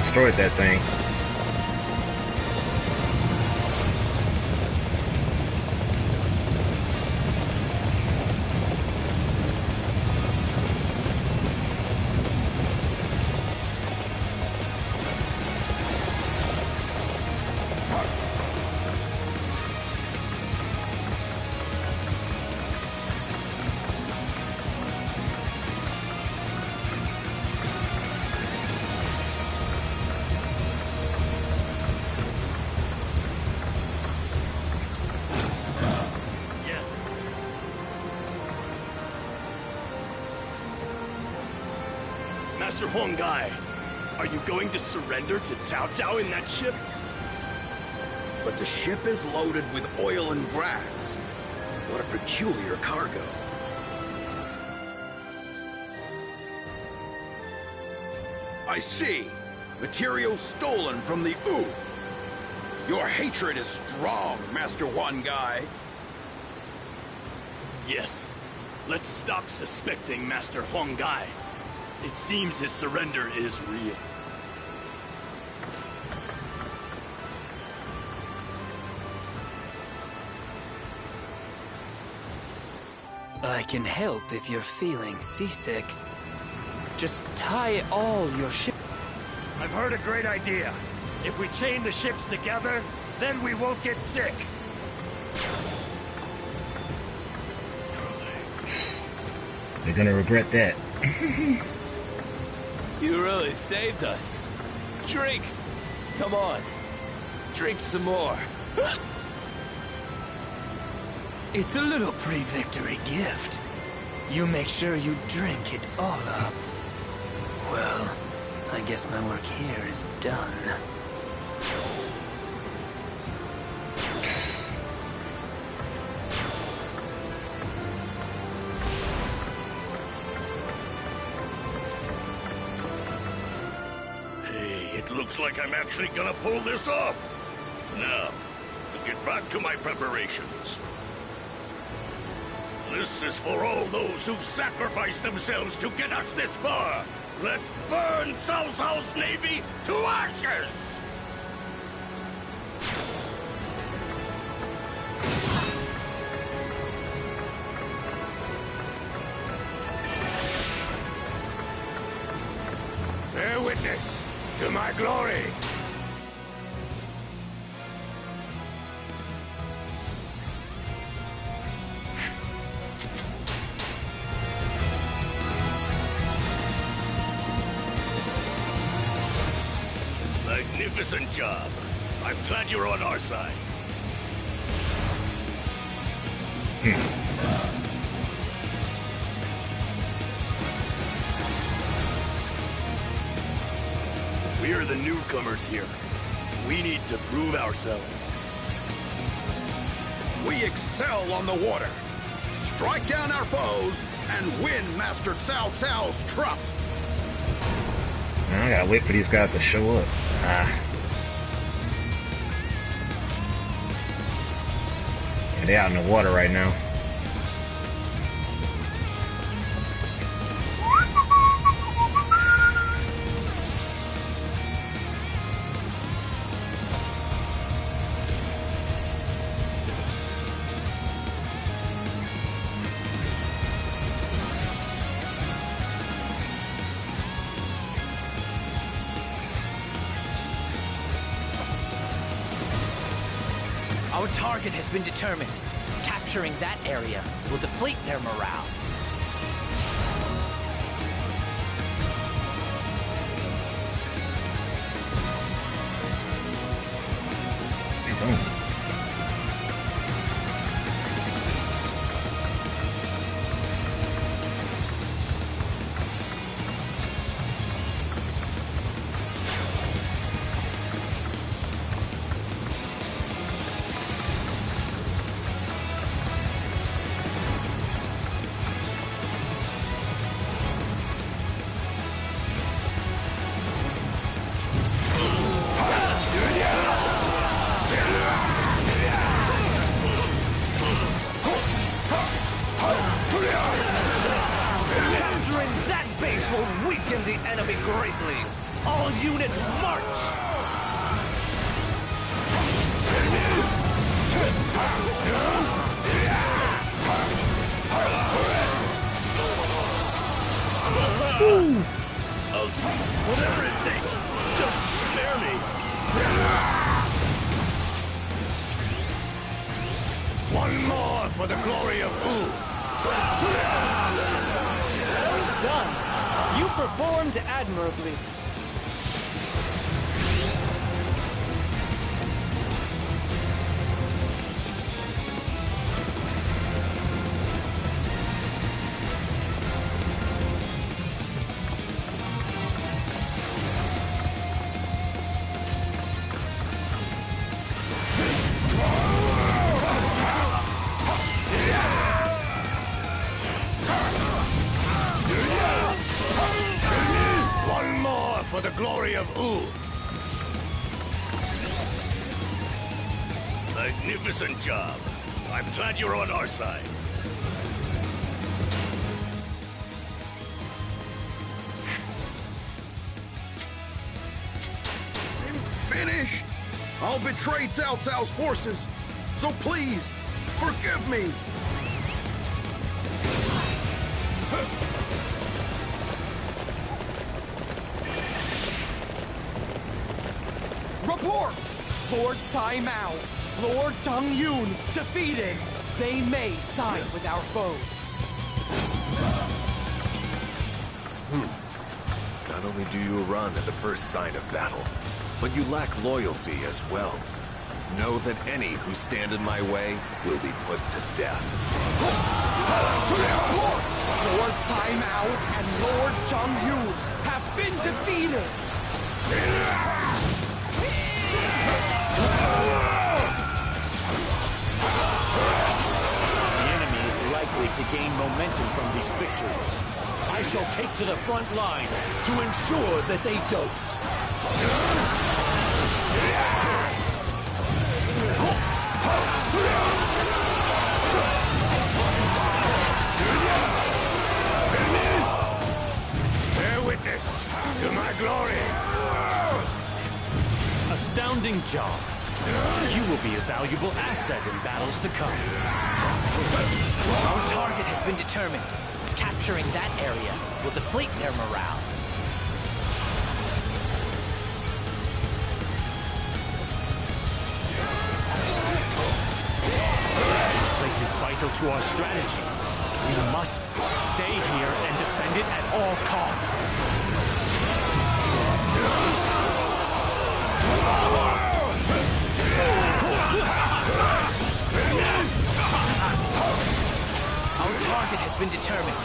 Destroyed that thing. Master Huang Gai, are you going to surrender to Cao Cao in that ship? But the ship is loaded with oil and brass. What a peculiar cargo. I see. Material stolen from the Wu. Your hatred is strong, Master Huang Gai. Yes. Let's stop suspecting Master Huang Gai. It seems his surrender is real. I can help if you're feeling seasick. Just tie all your ships. I've heard a great idea. If we chain the ships together, then we won't get sick. They're gonna regret that. You really saved us. Drink! Come on. Drink some more. It's a little pre-victory gift. You make sure you drink it all up. Well, I guess my work here is done. Hey, it looks like I'm actually gonna pull this off. Now, to get back to my preparations. This is for all those who sacrificed themselves to get us this far. Let's burn Cao Cao's navy to ashes! Bear witness to my glory. Magnificent job. I'm glad you're on our side. We're the newcomers here. We need to prove ourselves. We excel on the water. Strike down our foes and win Master Cao Cao's trust. I gotta wait for these guys to show up. Yeah, they're out in the water right now. Our target has been determined. Capturing that area will deflate their morale. I'll do whatever it takes. Just spare me. One more for the glory of Wu. Well done. You performed admirably. For the glory of Wu. Magnificent job. I'm glad you're on our side. I'm finished. I'll betray Cao Cao's forces. So please, forgive me. Report! Lord Cai Mao, Lord Deng Yun, defeated! They may side with our foes. Not only do you run at the first sign of battle, but you lack loyalty as well. Know that any who stand in my way will be put to death. Lord Cai Mao and Lord Deng Yun have been defeated! The enemy is likely to gain momentum from these victories. I shall take to the front lines to ensure that they don't. Bear witness to my glory. Astounding job. You will be a valuable asset in battles to come. Our target has been determined. Capturing that area will deflate their morale. This place is vital to our strategy. We must stay here and defend it at all costs. Our target has been determined.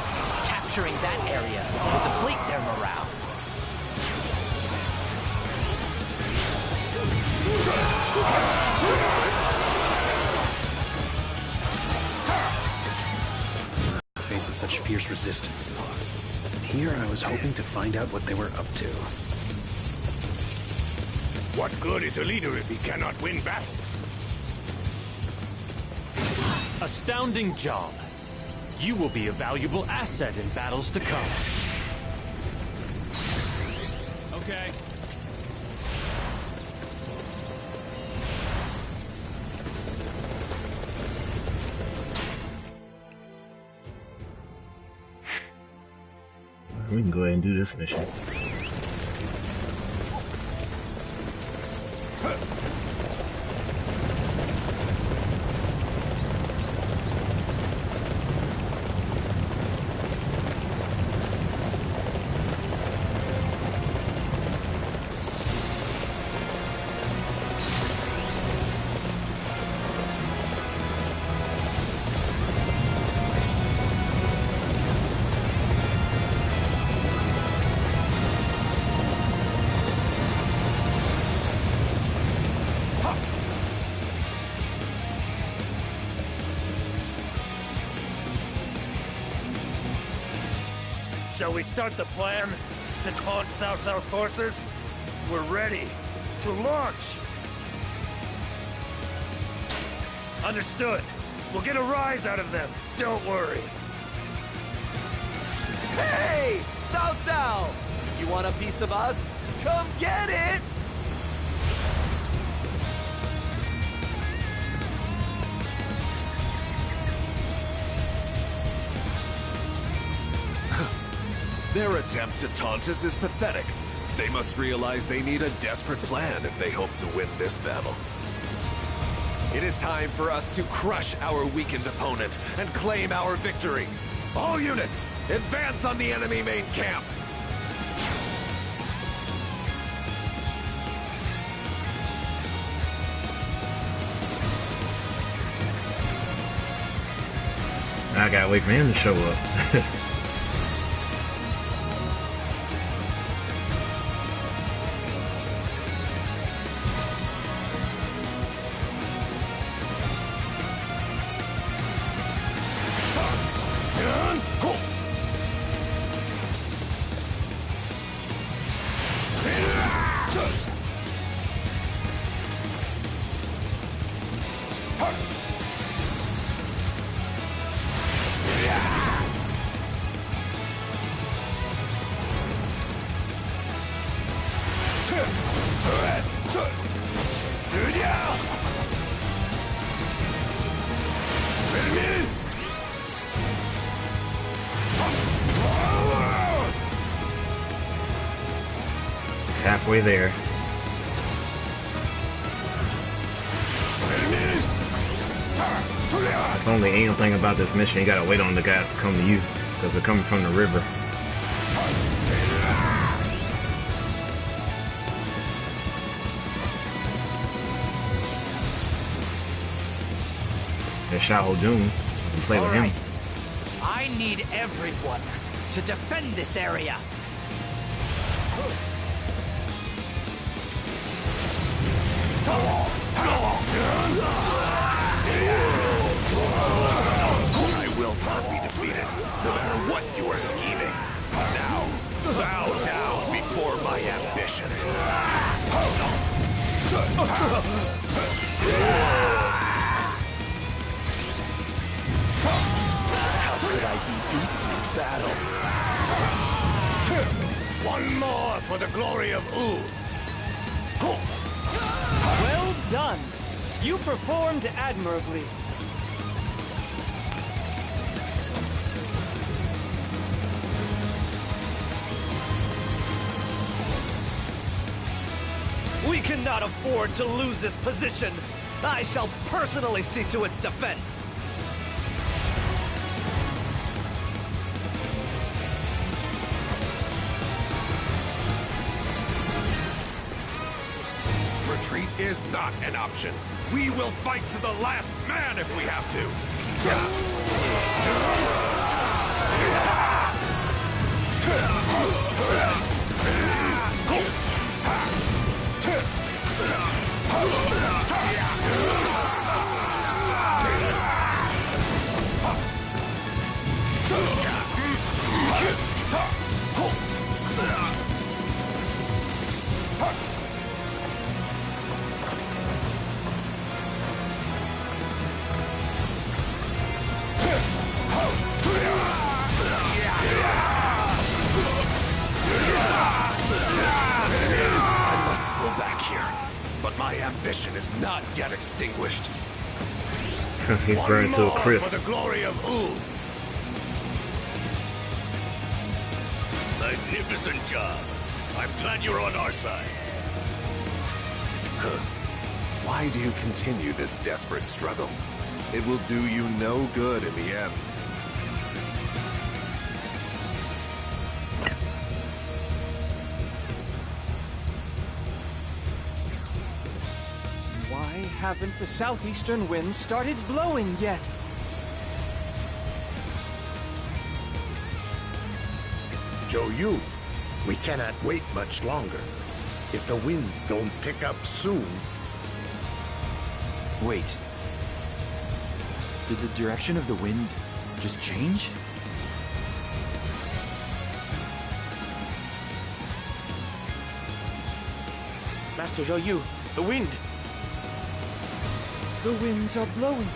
Capturing that area will deflate their morale. In the face of such fierce resistance. Here I was hoping to find out what they were up to. What good is a leader if he cannot win battles? Astounding job. You will be a valuable asset in battles to come. Okay. We can go ahead and do this mission. Shall we start the plan to taunt Cao Cao's forces? We're ready to launch! Understood. We'll get a rise out of them. Don't worry. Hey! Cao Cao! You want a piece of us? Come get it! Their attempt to taunt us is pathetic. They must realize they need a desperate plan if they hope to win this battle. It is time for us to crush our weakened opponent and claim our victory. All units, advance on the enemy main camp! I gotta wait for him to show up. Halfway there. That's the only anal thing about this mission. You gotta wait on the guys to come to you because they're coming from the river. There's Xiahou Dun. You can play with him. I need everyone to defend this area. I will not be defeated, no matter what you are scheming. Now, bow down before my ambition. How could I be beaten in battle? One more for the glory of Ooh. Well done. You performed admirably. We cannot afford to lose this position. I shall personally see to its defense. Retreat is not an option. We will fight to the last man if we have to. I must go back here, but my ambition is not yet extinguished. He's burned to a crisp. For the glory of Ooh. Magnificent job. I'm glad you're on our side. Why do you continue this desperate struggle? It will do you no good in the end. Why haven't the southeastern winds started blowing yet? Zhou Yu, we cannot wait much longer. If the winds don't pick up soon... Wait. Did the direction of the wind just change? Master Zhou Yu, the wind. The winds are blowing,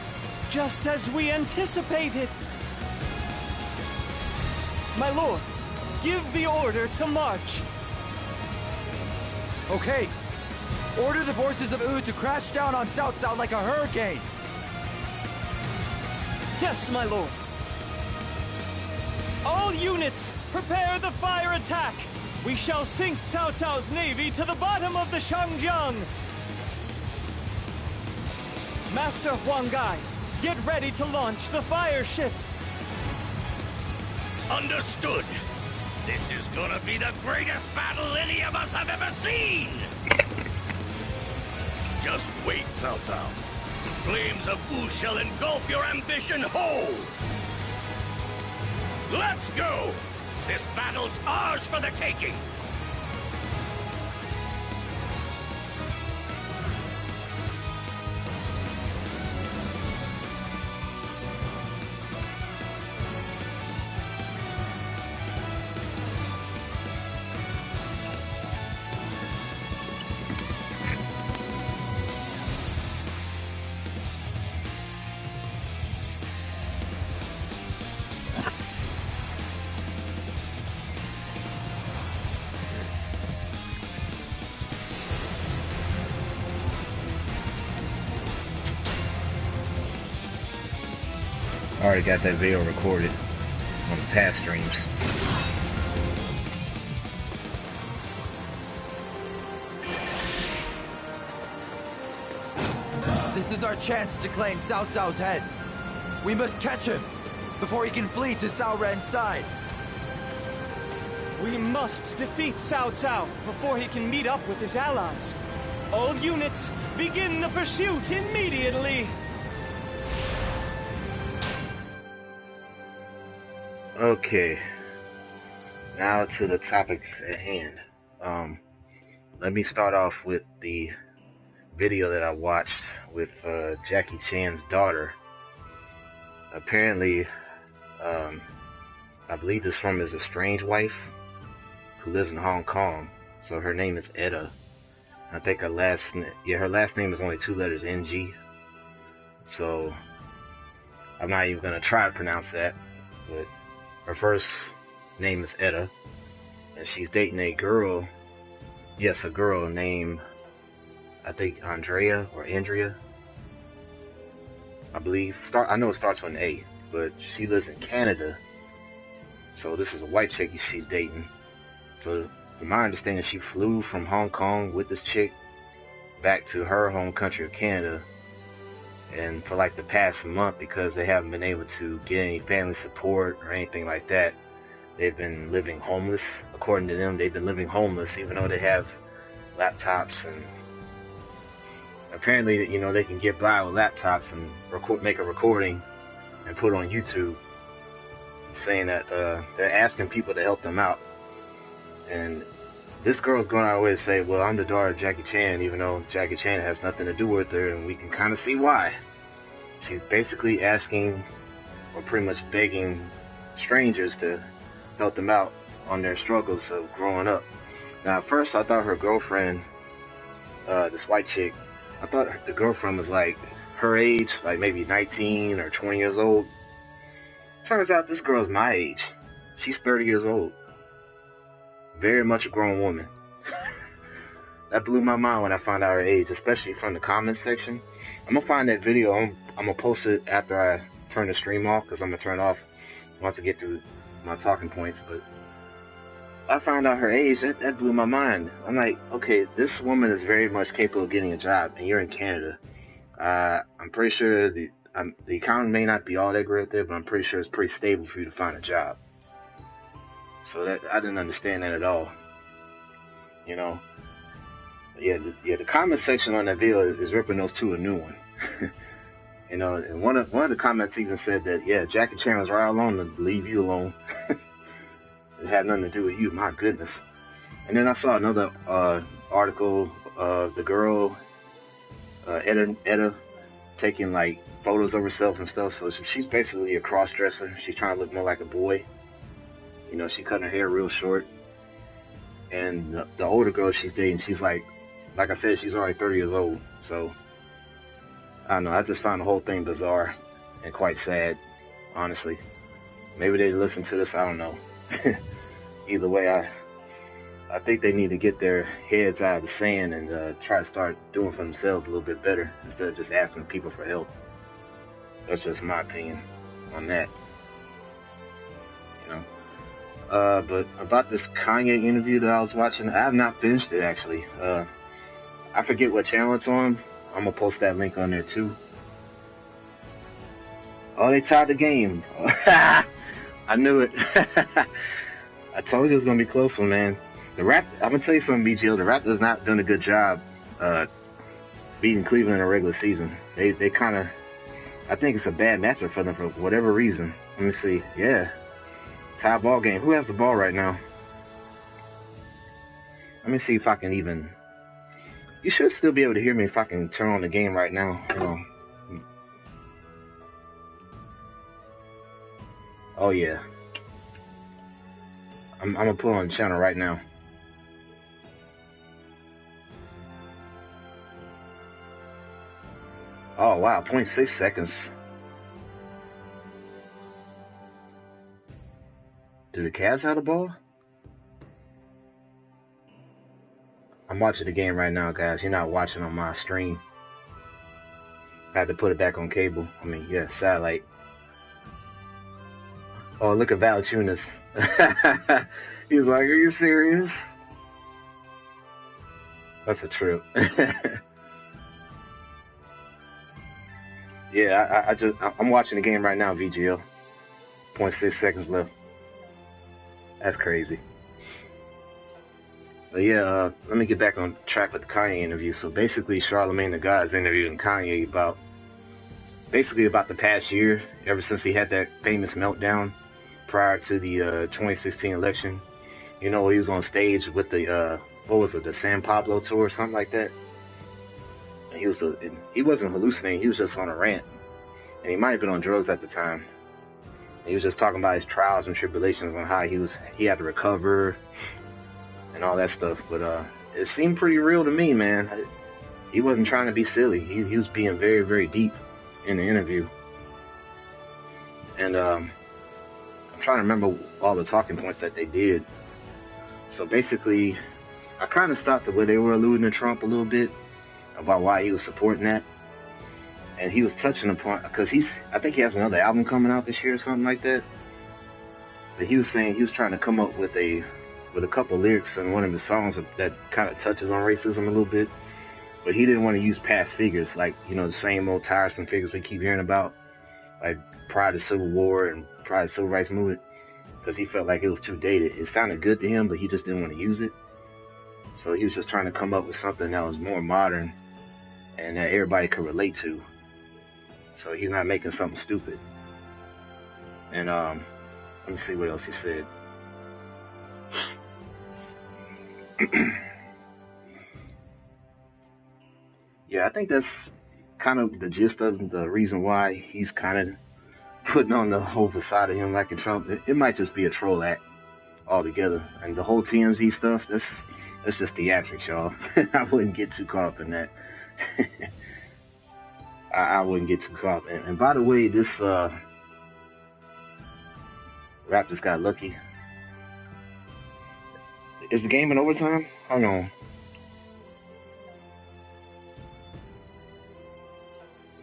just as we anticipated. My lord, give the order to march. Okay. Order the forces of Wu to crash down on Cao Cao like a hurricane. Yes, my lord. All units, prepare the fire attack. We shall sink Cao Cao's navy to the bottom of the Shangjiang. Master Huanggai, get ready to launch the fire ship. Understood. This is gonna be the greatest battle any of us have ever seen! Just wait, Cao Cao. The flames of Wu shall engulf your ambition whole! Let's go! This battle's ours for the taking! I already got that video recorded on the past streams. This is our chance to claim Cao Cao's head. We must catch him before he can flee to Cao Ren's side. We must defeat Cao Cao before he can meet up with his allies. All units, begin the pursuit immediately! Okay, now to the topics at hand. Let me start off with the video that I watched with Jackie Chan's daughter. Apparently, I believe this from his estranged wife who lives in Hong Kong. So her name is Etta. I think her last name is only 2 letters, NG. So I'm not even gonna try to pronounce that, but her first name is Etta, and she's dating a girl. Yes, a girl named, I think, Andrea or Andrea, I believe. I know it starts with an A, but she lives in Canada. So this is a white chick she's dating. So from my understanding, she flew from Hong Kong with this chick back to her home country of Canada. And for like the past month, because they haven't been able to get any family support or anything like that, they've been living homeless. According to them, they've been living homeless even though they have laptops, and apparently, you know, they can get by with laptops and make a recording and put it on YouTube, saying that they're asking people to help them out. And this girl's going out of her way to say, well, I'm the daughter of Jackie Chan, even though Jackie Chan has nothing to do with her, and we can kind of see why. She's basically asking, or pretty much begging, strangers to help them out on their struggles of growing up. Now, at first, I thought her girlfriend, this white chick, I thought the girlfriend was like her age, like maybe 19 or 20 years old. Turns out this girl's my age. She's 30 years old. Very much a grown woman. That blew my mind when I found out her age, especially from the comments section. I'm gonna find that video. I'm gonna post it after I turn the stream off, because I'm gonna turn it off once I get through my talking points. But I found out her age. That blew my mind. I'm like, okay, this woman is very much capable of getting a job, and you're in Canada. I'm pretty sure the economy may not be all that great there, but I'm pretty sure it's pretty stable for you to find a job. So that I didn't understand that at all. You know, the comment section on that video is ripping those two a new one. You know, and one of the comments even said that, yeah, Jackie Chan was right alone to leave you alone. It had nothing to do with you. My goodness. And then I saw another article of the girl Etta taking like photos of herself and stuff. So she's basically a cross-dresser. She's trying to look more like a boy. You know, she cut her hair real short. And the older girl she's dating, she's like I said, she's already 30 years old. So, I don't know. I just found the whole thing bizarre and quite sad, honestly. Maybe they listen to this. I don't know. Either way, I think they need to get their heads out of the sand and try to start doing for themselves a little bit better instead of just asking people for help. That's just my opinion on that. You know. But about this Kanye interview that I was watching, I have not finished it actually. I forget what channel it's on. I'm gonna post that link on there too. Oh, they tied the game. I knew it. I told you it was gonna be a close one, man. I'm gonna tell you something, BGL. The Raptors not done a good job beating Cleveland in the regular season. They kind of, I think it's a bad matchup for them for whatever reason. Let me see. Yeah, tie ball game. Who has the ball right now? Let me see if I can even. You should still be able to hear me if I can turn on the game right now. Hold on. Oh yeah. I'm gonna put on the channel right now. Oh wow, 0.6 seconds. Do the Cavs have the ball? I'm watching the game right now, guys. You're not watching on my stream. I had to put it back on cable. I mean, yeah, satellite. Oh, look at Valanciunas. He's like, are you serious? That's a trip. Yeah, I'm watching the game right now, VGL. 0.6 seconds left. That's crazy. But yeah, let me get back on track with the Kanye interview. So basically, Charlamagne the God is interviewing Kanye about the past year, ever since he had that famous meltdown prior to the 2016 election. You know, he was on stage with the, what was it, the San Pablo tour or something like that. He wasn't hallucinating. He was just on a rant, and he might have been on drugs at the time. He was just talking about his trials and tribulations on how he had to recover and all that stuff. But it seemed pretty real to me, man. He wasn't trying to be silly. He was being very, very deep in the interview. And I'm trying to remember all the talking points that they did. So basically, I kind of stopped at where they were alluding to Trump a little bit about why he was supporting that. And he was touching upon, because I think he has another album coming out this year or something like that. But he was saying he was trying to come up with a couple lyrics in one of his songs that kind of touches on racism a little bit. But he didn't want to use past figures, like, the same old tiresome figures we keep hearing about, like prior to Civil War and prior to Civil Rights Movement, because he felt like it was too dated. It sounded good to him, but he just didn't want to use it. So he was just trying to come up with something that was more modern and that everybody could relate to. So he's not making something stupid. And let me see what else he said. Yeah, I think that's kind of the gist of the reason why he's kind of putting on the whole facade of him liking Trump. It might just be a troll act altogether. And the whole TMZ stuff, that's just theatrics, y'all. I wouldn't get too caught up in that. I wouldn't get too caught up. And by the way, this Raptors got lucky. Is the game in overtime? Hold on.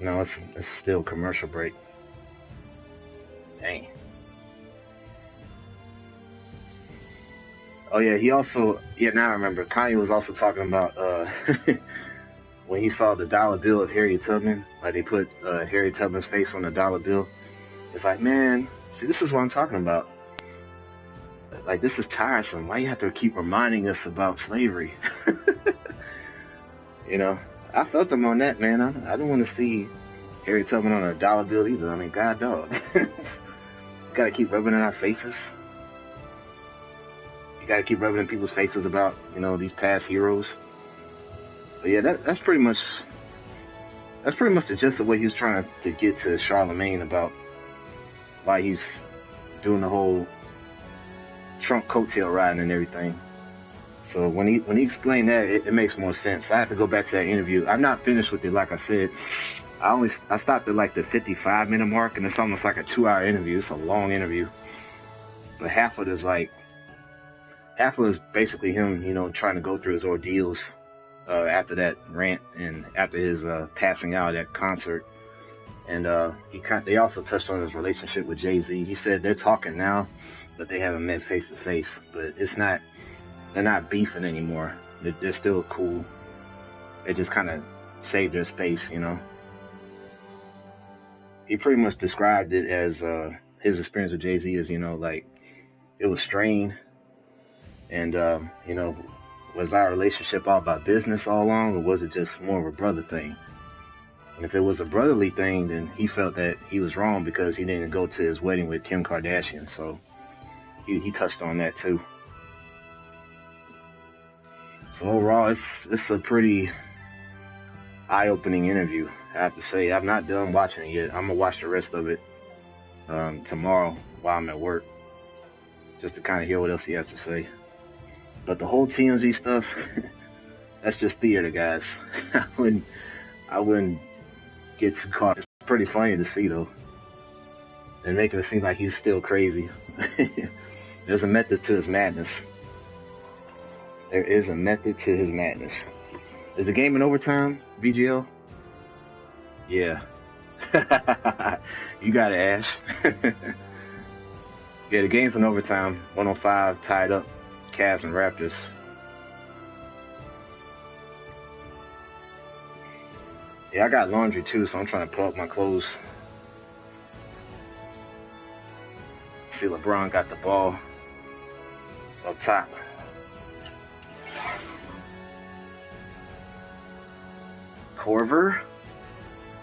No, it's still commercial break. Dang. Oh yeah, now I remember. Kanye was also talking about when he saw the dollar bill of Harriet Tubman, like they put Harriet Tubman's face on the dollar bill. It's like, man, see, this is what I'm talking about. Like, this is tiresome. Why you have to keep reminding us about slavery? I felt them on that, man. I don't want to see Harriet Tubman on a dollar bill either. I mean, God dog. Gotta keep rubbing in our faces. You gotta keep rubbing in people's faces about, these past heroes. But yeah, that's pretty much the gist of what he was trying to get to Charlemagne about why he's doing the whole Trump coattail riding and everything. So when he explained that, it makes more sense. I have to go back to that interview. I'm not finished with it, like I said. I stopped at like the 55-minute mark, and it's almost like a 2-hour interview. It's a long interview. But half of it is basically him, trying to go through his ordeals after that rant and after his passing out at that concert. And they also touched on his relationship with Jay-Z. He said they're talking now, but they haven't met face to face. But they're not beefing anymore. They're still cool. They just kind of saved their space, He pretty much described it as his experience with Jay-Z as, like it was strained. And, was our relationship all about business all along, or was it just more of a brother thing? And if it was a brotherly thing, then he felt that he was wrong because he didn't go to his wedding with Kim Kardashian. So he touched on that too. So overall, it's a pretty eye-opening interview, I have to say. I'm not done watching it yet. I'm gonna watch the rest of it tomorrow while I'm at work, just to kind of hear what else he has to say. But the whole TMZ stuff, that's just theater, guys. I wouldn't get too caught. It's pretty funny to see, though. And making it seem like he's still crazy. There's a method to his madness. There is a method to his madness. Is the game in overtime, VGL? Yeah. You got it, Ash. Yeah, the game's in overtime. 105 tied up. Cavs and Raptors. Yeah, I got laundry too, so I'm trying to pull up my clothes. See, LeBron got the ball up top. Korver.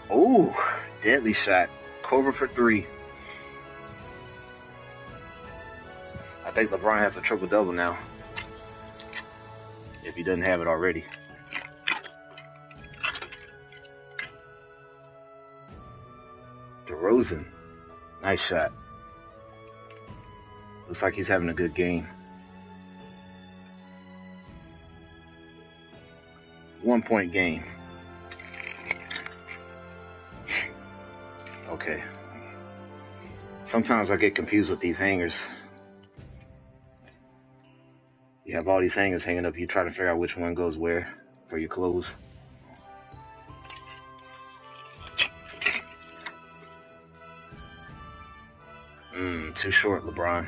Oh, deadly shot. Korver for 3. I think LeBron has a triple-double now, if he doesn't have it already. DeRozan. Nice shot. Looks like he's having a good game. 1 point game. Okay. Sometimes I get confused with these hangers. You have all these hangers hanging up. You try to figure out which one goes where for your clothes. Too short, LeBron.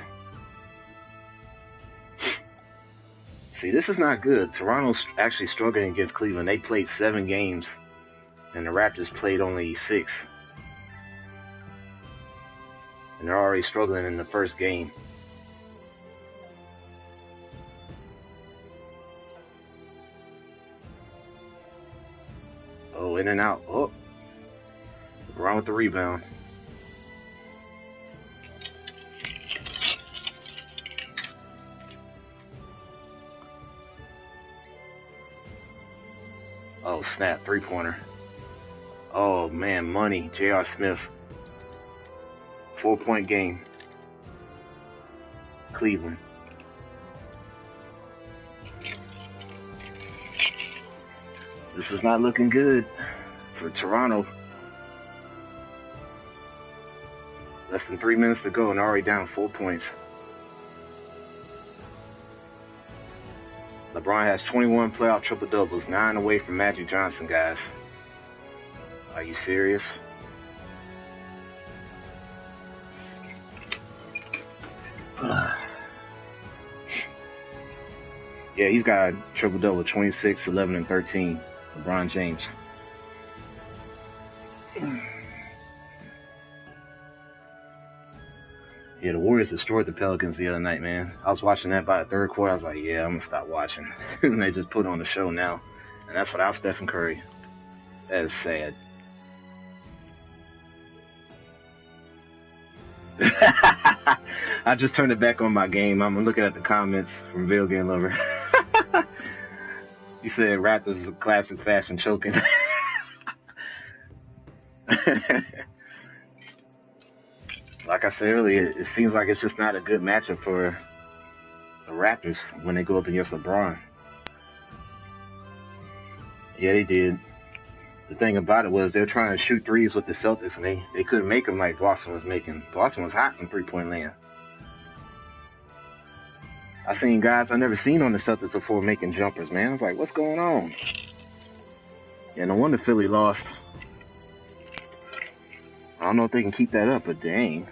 See, this is not good. Toronto's actually struggling against Cleveland. They played 7 games, and the Raptors played only 6. And they're already struggling in the first game. Oh, in and out. Oh, LeBron with the rebound. Oh, snap. 3-pointer. Oh, man. Money. J.R. Smith. 4-point game. Cleveland. This is not looking good for Toronto. Less than 3 minutes to go and already down 4 points. LeBron has 21 playoff triple-doubles, 9 away from Magic Johnson, guys. Are you serious? Yeah, he's got a triple-double, 26, 11, and 13. LeBron James. Yeah, the Warriors destroyed the Pelicans the other night, man. I was watching that by the third quarter. I was like, yeah, I'm going to stop watching. And they just put on the show now. And that's without Stephen Curry. That is sad. I just turned it back on my game. I'm looking at the comments from Video Game Lover. He said Raptors is a classic fashion choking. Like I said earlier, it seems like it's just not a good matchup for the Raptors when they go up against LeBron. Yeah, they did. The thing about it was they were trying to shoot threes with the Celtics, and they couldn't make them like Boston was making. Boston was hot from three-point land. I seen guys I never seen on the Celtics before making jumpers, man. I was like, what's going on? Yeah, no wonder Philly lost. I don't know if they can keep that up, but dang.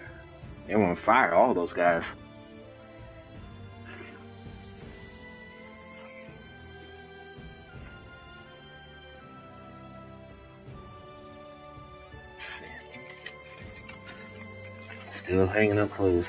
They want to fire all those guys. Still hanging up clothes.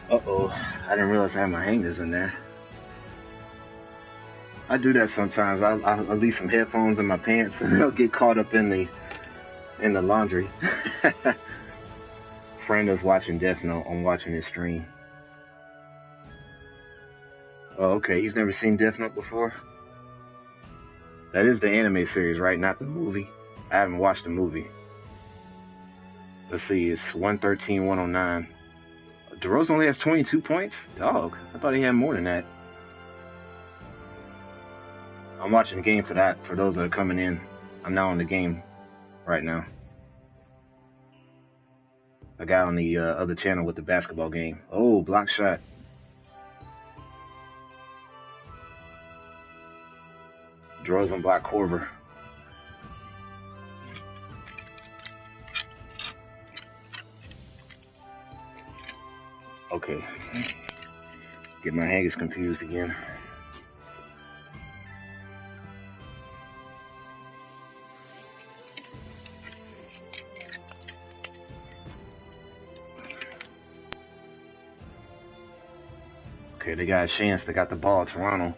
Uh-oh, I didn't realize I had my hangers in there. I do that sometimes. I'll leave some headphones in my pants and they'll get caught up in the laundry. Friend is watching Death Note. I'm watching his stream. Oh, okay. He's never seen Death Note before? That is the anime series, right? Not the movie. I haven't watched the movie. Let's see. It's 113, 109. DeRozan only has 22 points? Dog. I thought he had more than that. I'm watching the game for that, for those that are coming in. I'm now on the game right now. I got on the other channel with the basketball game. Oh, block shot. DeRozan block Korver. Okay. Get my hangers confused again. Okay, they got a chance. They got the ball, Toronto.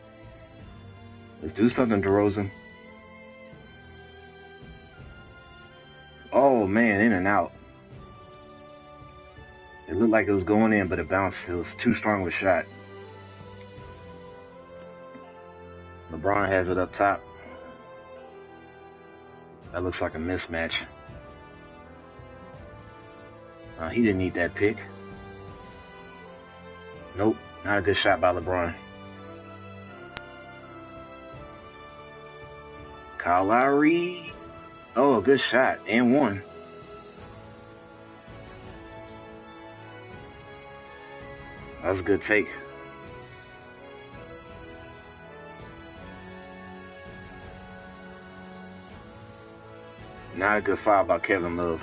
Let's do something, DeRozan. Oh, man, in and out. It looked like it was going in, but it bounced. It was too strong of a shot. LeBron has it up top. That looks like a mismatch. He didn't need that pick. Nope, not a good shot by LeBron. Kyle Lowry. Oh, a good shot. And one. That was a good take. Not a good foul by Kevin Love.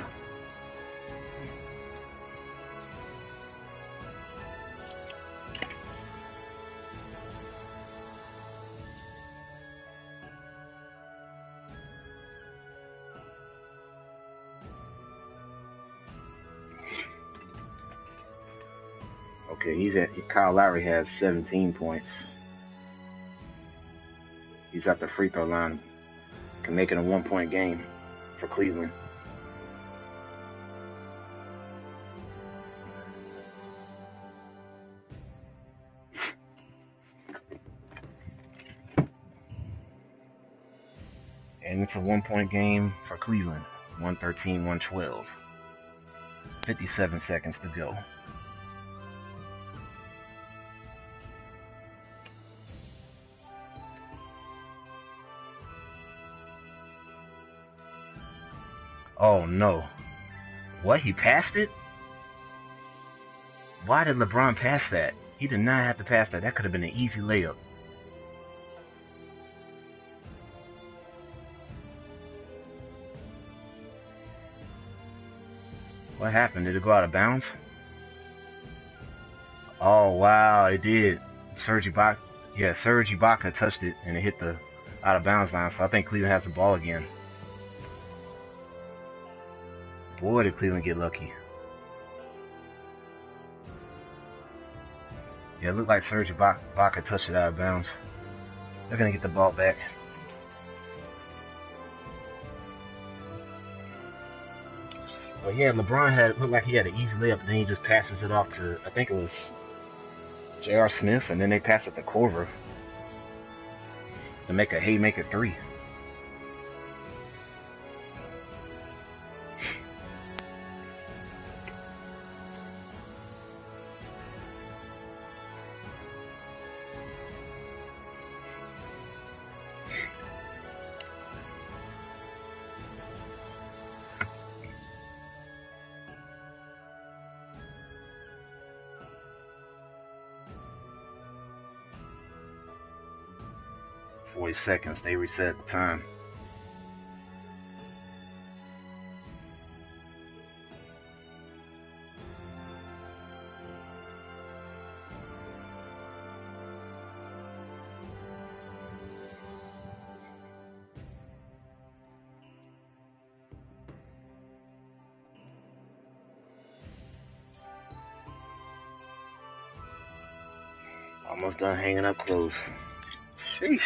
Okay, Kyle Lowry has 17 points. He's at the free throw line. Can make it a 1-point game for Cleveland. And it's a 1-point game for Cleveland. 113-112. 57 seconds to go. Oh no. What? He passed it? Why did LeBron pass that? He did not have to pass that. That could have been an easy layup. What happened? Did it go out of bounds? Oh wow, it did. Serge Ibaka touched it and it hit the out of bounds line, so I think Cleveland has the ball again. Boy, did Cleveland get lucky. Yeah, it looked like Serge Ibaka touched it out of bounds. They're going to get the ball back. But yeah, LeBron looked like he had an easy layup, and then he just passes it off to, I think it was J.R. Smith, and then they pass it to Korver to make a haymaker three. Seconds, they reset the time. Almost done hanging up clothes. Sheesh.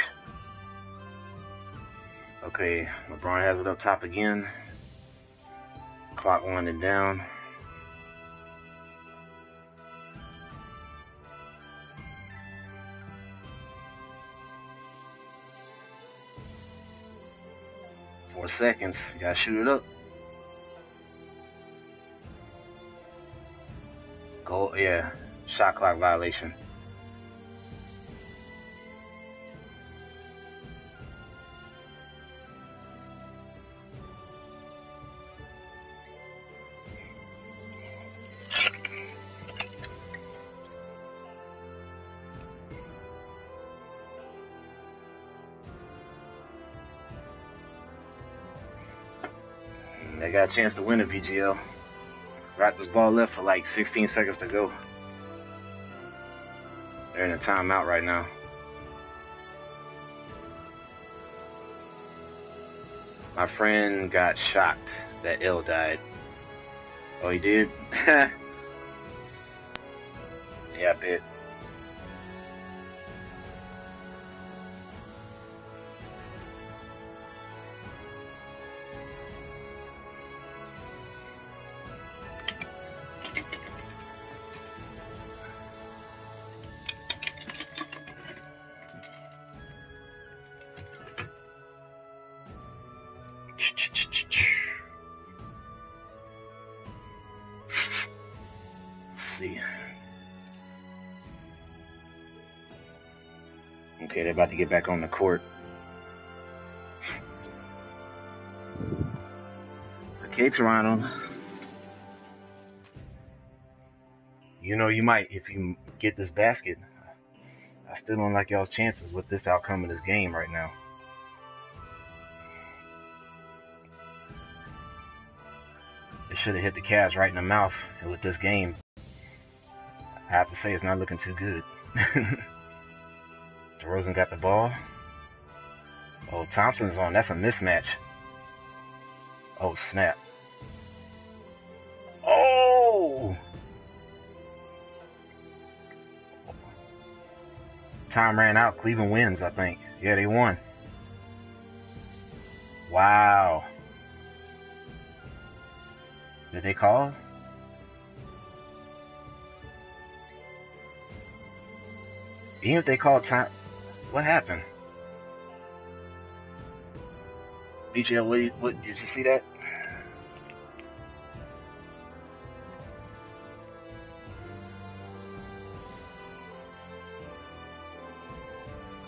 Okay, LeBron has it up top again. Clock winding down. Four seconds. You gotta shoot it up. Goal, yeah. Shot clock violation. They got a chance to win the VGL. Raptors ball left for like 16 seconds to go. They're in a timeout right now. My friend got shocked that L died. Oh, he did? Yeah, I bet. Okay, they're about to get back on the court. Okay, Toronto. You know, you might, if you get this basket, I still don't like y'all's chances with this outcome of this game right now. It should have hit the Cavs right in the mouth. And with this game, I have to say it's not looking too good. DeRozan got the ball. Oh, Thompson's on. That's a mismatch. Oh, snap. Oh! Time ran out. Cleveland wins, I think. Yeah, they won. Wow. Did they call? Even if they called time, what happened? BGL, what did you see that?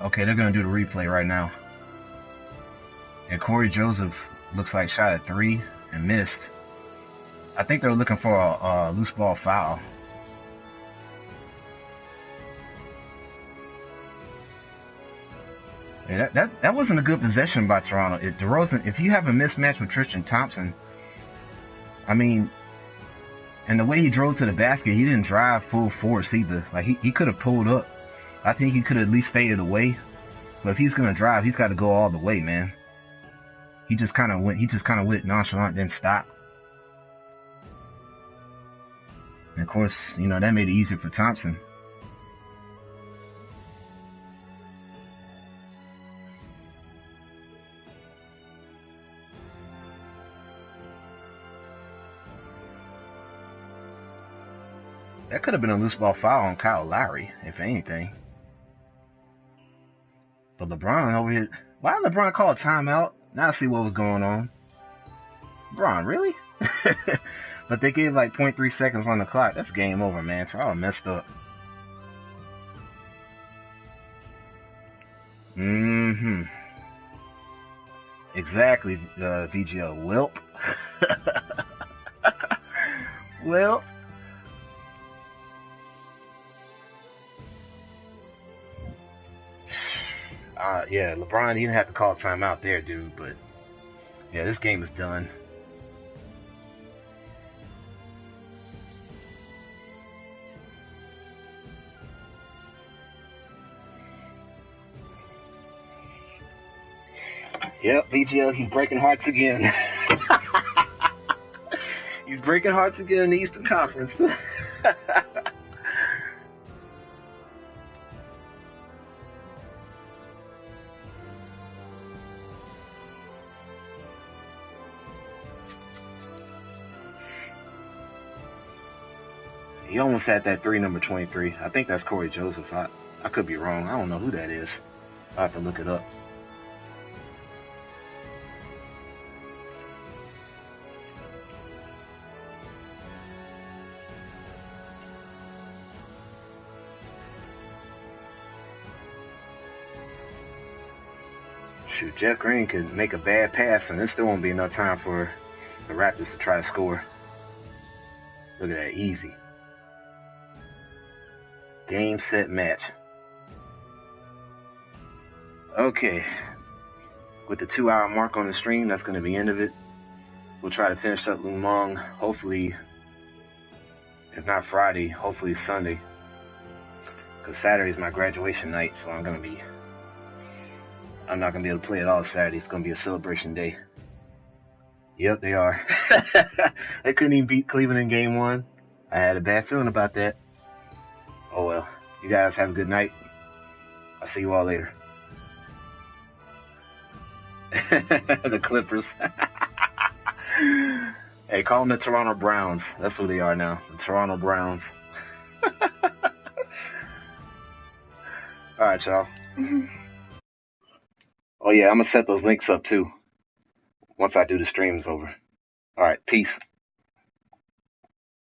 Okay, they're gonna do the replay right now. And Corey Joseph looks like shot at 3 and missed. I think they were looking for a loose ball foul. Yeah, that wasn't a good possession by Toronto. DeRozan, if you have a mismatch with Tristan Thompson, I mean, and the way he drove to the basket, he didn't drive full force either. Like he could have pulled up. I think he could have at least faded away. But if he's gonna drive, he's got to go all the way, man. He just kind of went nonchalant, then stopped. And of course, you know, that made it easier for Thompson. That could have been a loose ball foul on Kyle Lowry, if anything. But LeBron over here, why did LeBron call a timeout? Now I see what was going on. LeBron, really? But they gave like 0.3 seconds on the clock. That's game over, man. Toronto messed up. Exactly, VGL. Welp. Well. Yeah, LeBron, he didn't have to call a timeout there, dude, but yeah, this game is done. Yep, VGL, he's breaking hearts again. He's breaking hearts again in the Eastern Conference. He almost had that 3, number 23. I think that's Corey Joseph. I could be wrong. I don't know who that is. I'll have to look it up. Shoot, Jeff Green could make a bad pass and there still won't be enough time for the Raptors to try to score. Look at that, easy. Game, set, match. Okay. With the 2-hour mark on the stream, that's going to be the end of it. We'll try to finish up Meng, hopefully, if not Friday, hopefully Sunday. Because Saturday is my graduation night, so I'm not going to be able to play it all Saturday. It's going to be a celebration day. Yep, they are. They couldn't even beat Cleveland in game 1. I had a bad feeling about that. Oh well. You guys have a good night. I'll see you all later. The Clippers. Hey, call them the Toronto Browns. That's who they are now. The Toronto Browns. Alright, y'all. Oh yeah, I'm gonna set those links up too. Once I do the streams over. Alright, peace.